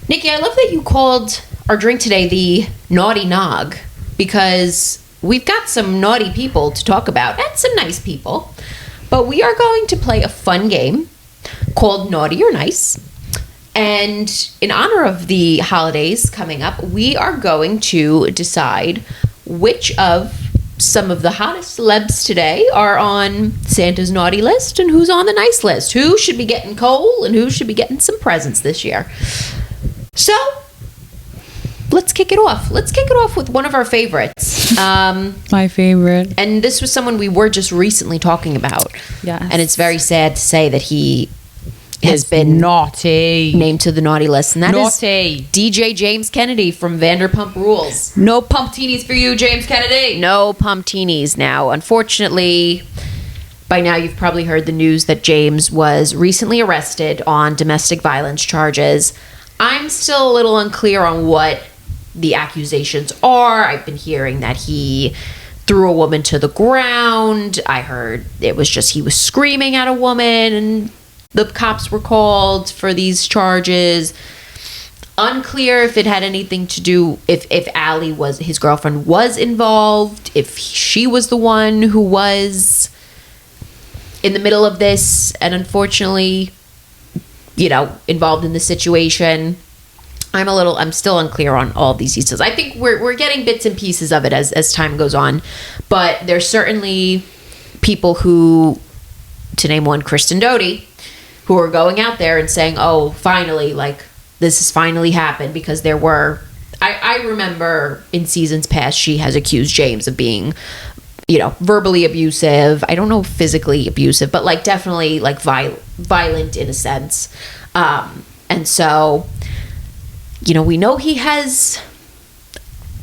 Nikki, I love that you called our drink today the Naughty Nog, because we've got some naughty people to talk about and some nice people. But we are going to play a fun game called Naughty or Nice. And in honor of the holidays coming up, we are going to decide which of some of the hottest celebs today are on Santa's naughty list and who's on the nice list. Who should be getting coal and who should be getting some presents this year. So, let's kick it off. Let's kick it off with one of our favorites. My favorite. And this was someone we were just recently talking about. Yes. And it's very sad to say that he has been naughty. named to the naughty list. And that Naughty. is DJ James Kennedy from Vanderpump Rules. No pumptinis for you, James Kennedy. No pumptinis now. Unfortunately, by now you've probably heard the news that James was recently arrested on domestic violence charges. I'm still a little unclear on what the accusations are. I've been hearing that he threw a woman to the ground. I heard it was just he was screaming at a woman and the cops were called for these charges. Unclear if it had anything to do, if Allie was, his girlfriend, was involved, if she was the one who was in the middle of this and unfortunately, involved in the situation. I'm still unclear on all these details. I think we're getting bits and pieces of it as time goes on, but there's certainly people who, to name one, Kristen Doty, who are going out there and saying, oh, finally, like, this has finally happened, because there were, I remember in seasons past, she has accused James of being, verbally abusive. I don't know, physically abusive, but like definitely like violent in a sense. And so, we know he has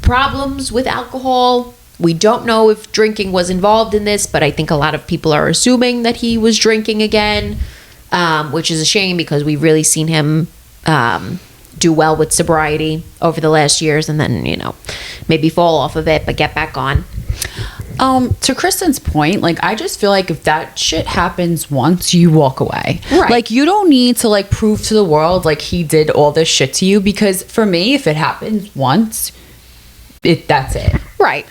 problems with alcohol. We don't know if drinking was involved in this, but I think a lot of people are assuming that he was drinking again, which is a shame because we've really seen him do well with sobriety over the last years and then, maybe fall off of it, but get back on. To Kristen's point, like, I just feel like if that shit happens once, you walk away. Right. Like, you don't need to, like, prove to the world, like, he did all this shit to you, because for me, if it happens once, that's it. Right.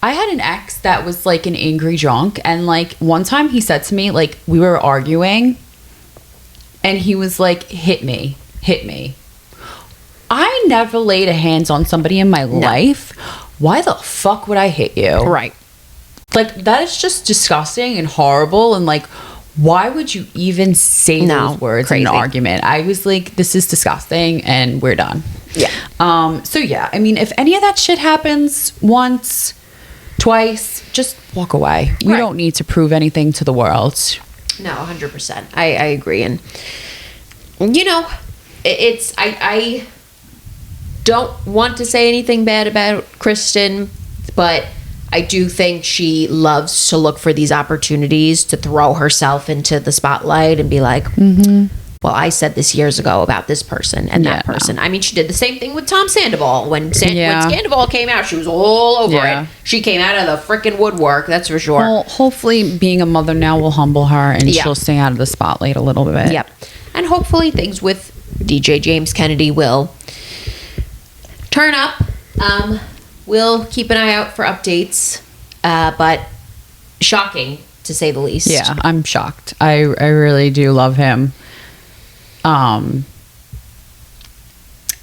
I had an ex that was, like, an angry drunk, and, like, one time he said to me, like, we were arguing, and he was like, hit me. I never laid a hands on somebody in my life. Why the fuck would I hit you? Right. Like, that is just disgusting and horrible. And like, why would you even say those words in an argument? I was like, this is disgusting, and we're done. Yeah. So yeah, I mean, if any of that shit happens once, twice, just walk away. We don't need to prove anything to the world. No, 100%. I agree. And, you know, I don't want to say anything bad about Kristen, but I do think she loves to look for these opportunities to throw herself into the spotlight and be like, well, I said this years ago about this person and that person. No. I mean, she did the same thing with Tom Sandoval. When Sandoval came out, she was all over it. She came out of the freaking woodwork, that's for sure. Well, hopefully being a mother now will humble her, and she'll stay out of the spotlight a little bit. Yep. And hopefully things with DJ James Kennedy will turn up. We'll keep an eye out for updates, but shocking to say the least. Yeah, I'm shocked. I really do love him. I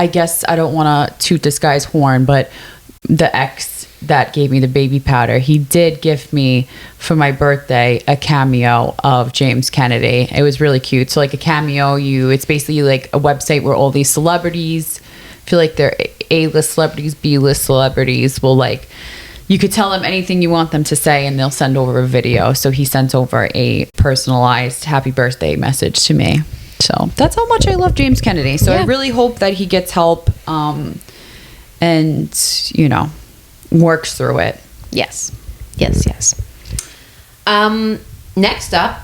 guess I don't want to toot this guy's horn, but the ex that gave me the baby powder, he did give me for my birthday a cameo of James Kennedy. It was really cute. So like a cameo, it's basically like a website where all these celebrities, feel like they're A-list celebrities, B-list celebrities, will like, you could tell them anything you want them to say and they'll send over a video. So he sent over a personalized happy birthday message to me. So that's how much I love James Kennedy. So I really hope that he gets help and, you know, works through it. Yes. Next up,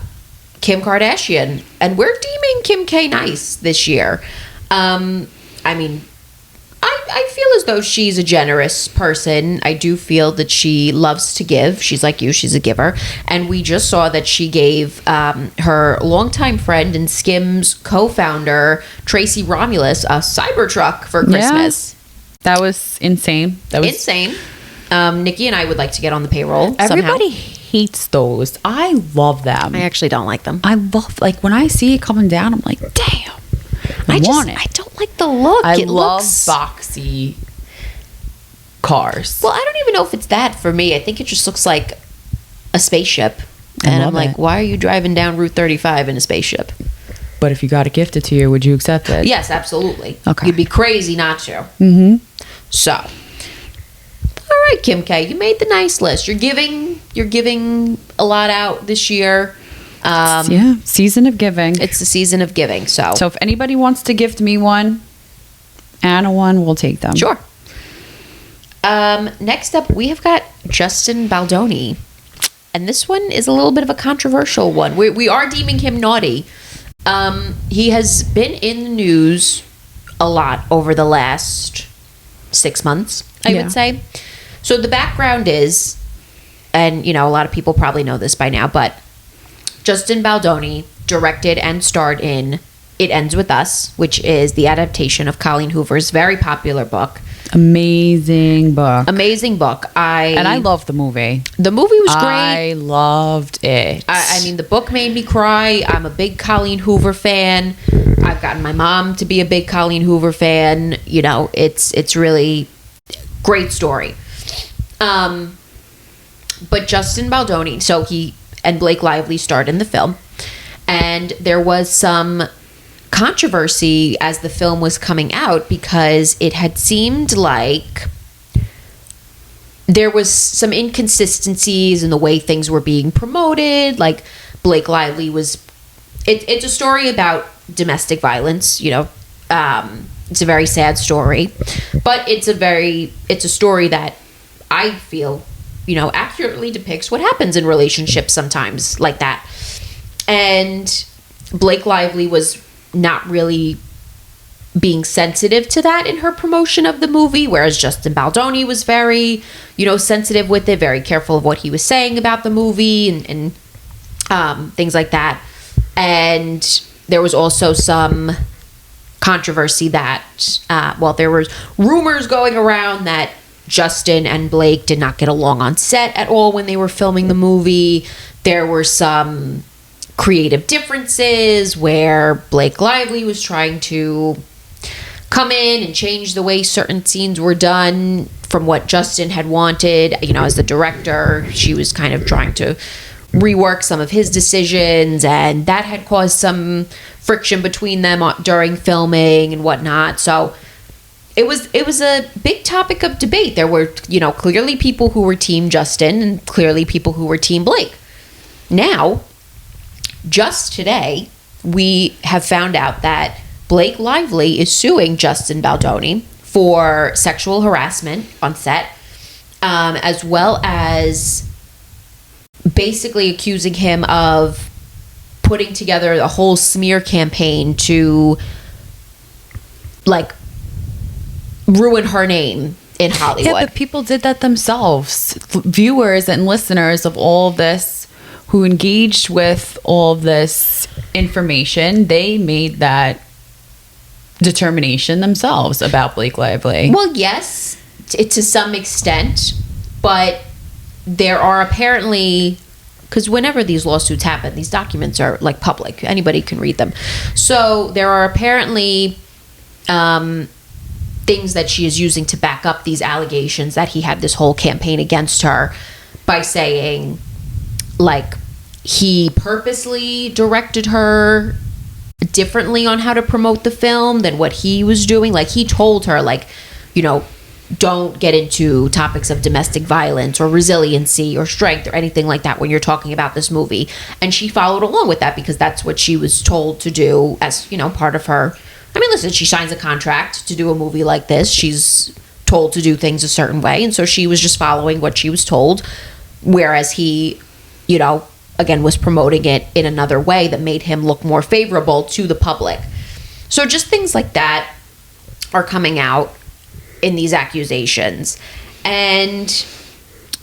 Kim Kardashian. And we're deeming Kim K nice this year. I mean, I feel as though she's a generous person. I do feel that she loves to give. She's like you. She's a giver. And we just saw that she gave her longtime friend and Skims co-founder, Tracy Romulus, a Cybertruck for Christmas. Yeah, that was insane. That was insane. Nikki and I would like to get on the payroll Everybody somehow. Hates those. I love them. I actually don't like them. I love, like, when I see it coming down, I'm like, damn. I want it. I don't like the look. I love boxy cars. Well, I don't even know if it's that for me. I think it just looks like a spaceship. And I'm like, why are you driving down Route 35 in a spaceship? But if you got it gifted to you, would you accept it? Yes, absolutely. Okay. You'd be crazy not to. Mm-hmm. So, all right, Kim K, you made the nice list. You're giving a lot out this year. Season of giving. It's the season of giving. So if anybody wants to gift me one, Anna one, we'll take them. Sure. Next up, we have got Justin Baldoni. And this one is a little bit of a controversial one. We are deeming him naughty. He has been in the news a lot over the last 6 months, I would say. So the background is, and you know, a lot of people probably know this by now, but Justin Baldoni directed and starred in It Ends With Us, which is the adaptation of Colleen Hoover's very popular book. Amazing book. I loved the movie. The movie was great. I loved it. I mean, the book made me cry. I'm a big Colleen Hoover fan. I've gotten my mom to be a big Colleen Hoover fan. You know, it's really great story. But Justin Baldoni, so he and Blake Lively starred in the film, and there was some controversy as the film was coming out because it had seemed like there was some inconsistencies in the way things were being promoted. Like Blake Lively was, it's a story about domestic violence, you know. It's a very sad story, but it's a story that I feel, you know, accurately depicts what happens in relationships sometimes like that. And Blake Lively was not really being sensitive to that in her promotion of the movie, whereas Justin Baldoni was very, you know, sensitive with it, very careful of what he was saying about the movie and things like that. And there was also some controversy that, there was rumors going around that Justin and Blake did not get along on set at all when they were filming the movie. There were some creative differences where Blake Lively was trying to come in and change the way certain scenes were done from what Justin had wanted. You know, as the director, she was kind of trying to rework some of his decisions, and that had caused some friction between them during filming and whatnot. So it was a big topic of debate. There were, you know, clearly people who were Team Justin and clearly people who were Team Blake. Now, just today, we have found out that Blake Lively is suing Justin Baldoni for sexual harassment on set, as well as basically accusing him of putting together a whole smear campaign to, like, ruin her name in Hollywood. Yeah, but people did that themselves. Viewers and listeners of all of this who engaged with all of this information, they made that determination themselves about Blake Lively. Well, yes, to some extent, but there are apparently, because whenever these lawsuits happen, these documents are like public, anybody can read them. So there are apparently things that she is using to back up these allegations that he had this whole campaign against her, by saying, like, he purposely directed her differently on how to promote the film than what he was doing. Like, he told her, like, you know, don't get into topics of domestic violence or resiliency or strength or anything like that when you're talking about this movie. And she followed along with that because that's what she was told to do as, you know, part of her. I mean, listen, she signs a contract to do a movie like this. She's told to do things a certain way. And so she was just following what she was told. Whereas he, you know, again, was promoting it in another way that made him look more favorable to the public. So just things like that are coming out in these accusations. And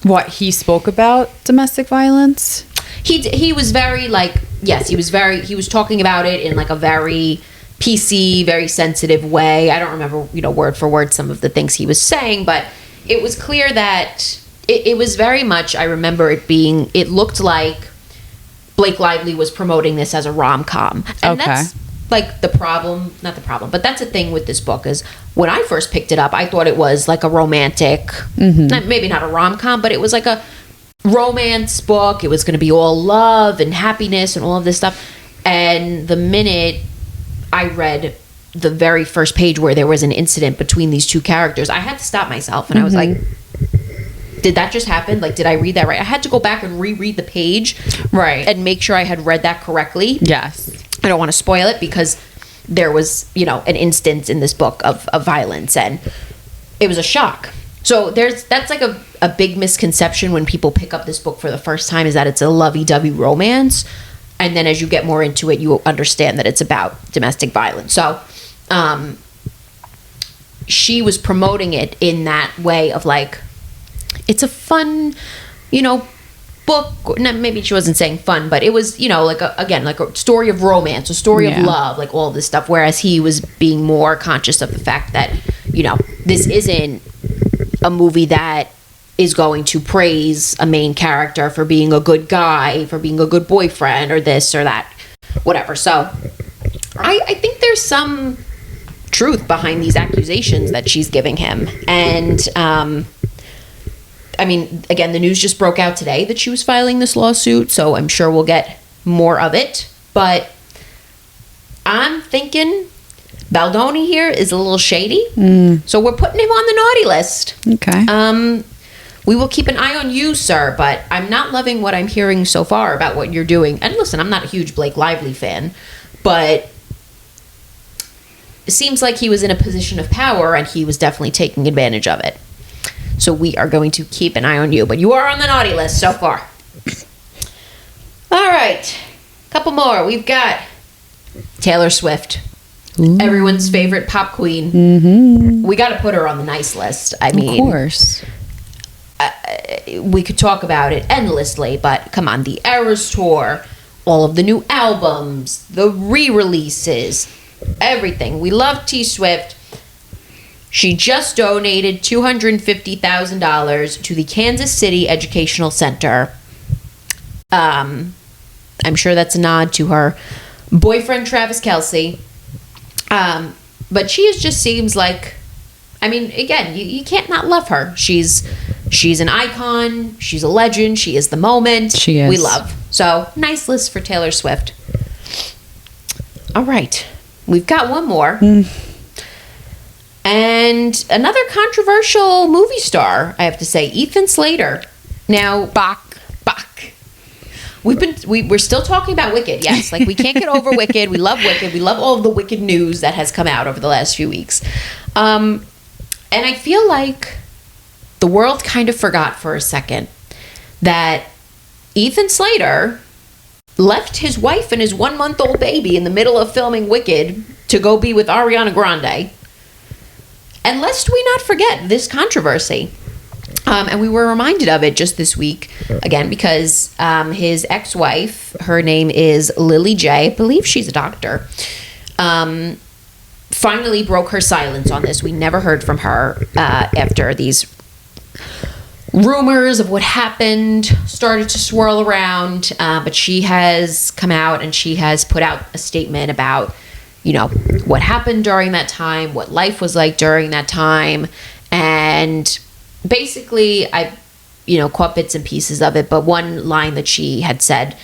what, he spoke about domestic violence? He was very, like, yes, he was talking about it in, like, a very PC, very sensitive way. I don't remember, you know, word for word some of the things he was saying, but it was clear that it was very much, I remember it looked like Blake Lively was promoting this as a rom-com. And okay. That's, like, not the problem, but that's a thing with this book is when I first picked it up, I thought it was like a romantic, maybe not a rom-com, but it was like a romance book. It was going to be all love and happiness and all of this stuff. And the minute I read the very first page where there was an incident between these two characters, I had to stop myself. And I was like, did that just happen? Like, did I read that right? I had to go back and reread the page. Right. And make sure I had read that correctly. Yes. I don't want to spoil it because there was, you know, an instance in this book of violence, and it was a shock. So that's like a big misconception when people pick up this book for the first time, is that it's a lovey-dovey romance. And then as you get more into it, you understand that it's about domestic violence. So she was promoting it in that way of, like, it's a fun, you know, book. Maybe she wasn't saying fun, but it was, you know, like a story of romance, a story of love, like all this stuff. Whereas he was being more conscious of the fact that, you know, this isn't a movie that is going to praise a main character for being a good guy, for being a good boyfriend, or this or that, whatever. So I think there's some truth behind these accusations that she's giving him. And I mean, again, the news just broke out today that she was filing this lawsuit, so I'm sure we'll get more of it. But I'm thinking Baldoni here is a little shady. So we're putting him on the naughty list. Okay. We will keep an eye on you, sir, but I'm not loving what I'm hearing so far about what you're doing. And listen, I'm not a huge Blake Lively fan, but it seems like he was in a position of power and he was definitely taking advantage of it. So we are going to keep an eye on you, but you are on the naughty list so far. All right. Couple more. We've got Taylor Swift. Ooh. Everyone's favorite pop queen. Mm-hmm. We got to put her on the nice list. I mean, of course. We could talk about it endlessly, but come on, the Eras Tour, all of the new albums, the re-releases, everything. We love T Swift. She just donated $250,000 to the Kansas City Educational Center I'm sure that's a nod to her boyfriend, Travis Kelce. But she just seems like, I mean, again, you can't not love her. She's an icon. She's a legend. She is the moment. She is. We love. So, nice list for Taylor Swift. All right. We've got one more. And another controversial movie star, I have to say, Ethan Slater. Now, Bach. We're still talking about Wicked, yes. Like, we can't get over Wicked. We love Wicked. We love all of the Wicked news that has come out over the last few weeks. And I feel like the world kind of forgot for a second that Ethan Slater left his wife and his 1-month-old baby in the middle of filming Wicked to go be with Ariana Grande. And lest we not forget this controversy. And we were reminded of it just this week, again, because his ex-wife, her name is Lily J. I believe she's a doctor, finally broke her silence on this. We never heard from her after these rumors of what happened started to swirl around. But she has come out and she has put out a statement about, you know, what happened during that time, what life was like during that time. And basically, I, caught bits and pieces of it. But one line that she had said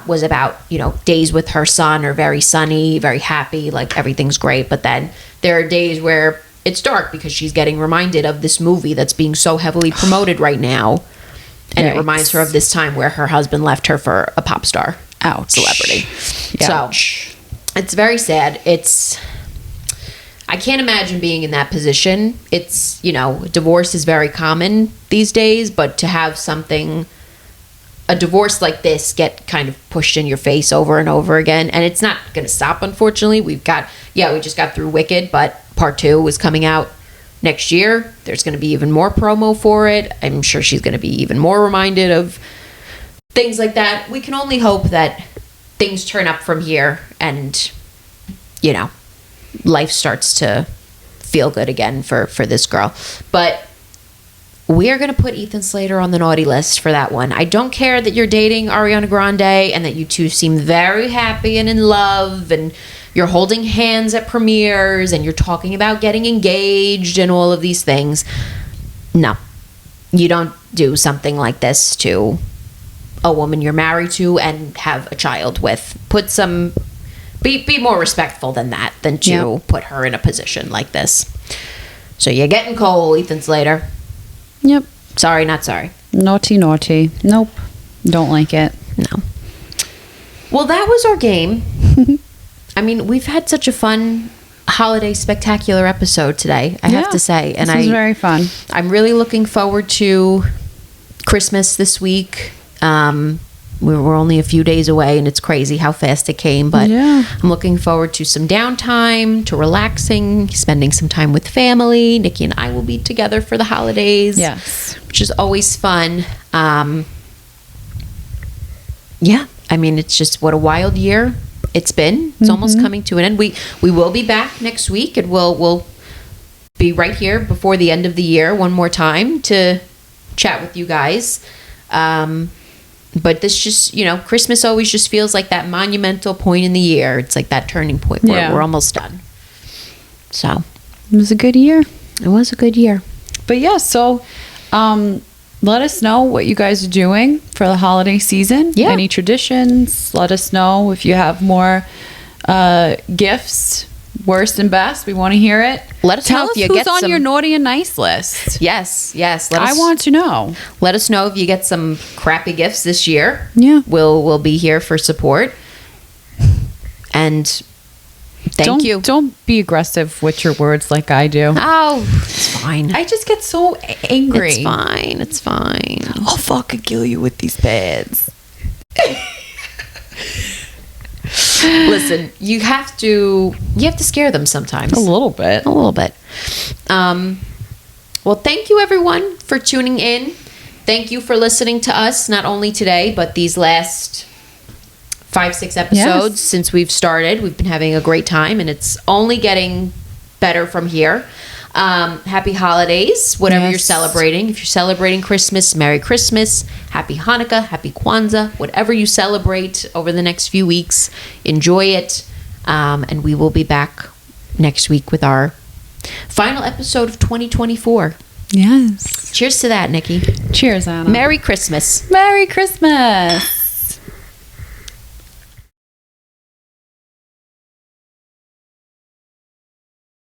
was about, days with her son are very sunny, very happy, like everything's great. But then there are days where it's dark because she's getting reminded of this movie that's being so heavily promoted right now. And it reminds her of this time where her husband left her for a pop star celebrity. Ouch. So it's very sad. I can't imagine being in that position. It's, divorce is very common these days, but to have a divorce like this get kind of pushed in your face over and over again, and it's not going to stop, unfortunately. We just got through Wicked, but part 2 is coming out next year. There's going to be even more promo for it. I'm sure she's going to be even more reminded of things like that. We can only hope that things turn up from here and, life starts to feel good again for this girl. But we are going to put Ethan Slater on the naughty list for that one. I don't care that you're dating Ariana Grande and that you two seem very happy and in love and you're holding hands at premieres and you're talking about getting engaged and all of these things. No, you don't do something like this to a woman you're married to and have a child with. Be more respectful than that, than to put her in a position like this. So you're getting cold, Ethan Slater. Yep. Sorry, not sorry. Naughty. Nope. Don't like it. No. Well, that was our game. I mean, we've had such a fun holiday spectacular episode today, I have to say. And this was very fun. I'm really looking forward to Christmas this week. We're only a few days away, and it's crazy how fast it came. But I'm looking forward to some downtime, to relaxing, spending some time with family. Nikki and I will be together for the holidays. Yes. Which is always fun. I mean, it's just what a wild year it's been. It's almost coming to an end. We will be back next week, and we'll be right here before the end of the year one more time to chat with you guys. But this just, Christmas always just feels like that monumental point in the year. It's like that turning point where we're almost done. So it was a good year. It was a good year. But so let us know what you guys are doing for the holiday season. Yeah. Any traditions. Let us know if you have more gifts, worst and best. We want to hear it. Let us know if you get on your naughty and nice list. Yes. I want to know. Let us know if you get some crappy gifts this year. Yeah. We'll be here for support. And thank you. Don't be aggressive with your words like I do. Oh, it's fine. I just get so angry. It's fine. I'll fucking kill you with these pads. Listen, you have to scare them sometimes. A little bit. Well, thank you everyone for tuning in. Thank you for listening to us, not only today, but these last 5-6 episodes since we've started. We've been having a great time, and it's only getting better from here. Happy holidays, whatever you're Yes. celebrating. If you're celebrating Christmas, Merry Christmas, Happy Hanukkah, Happy Kwanzaa, whatever you celebrate over the next few weeks, enjoy it. And we will be back next week with our final episode of 2024. Yes. Cheers to that, Nikki. Cheers, Anna. Merry Christmas. Merry Christmas.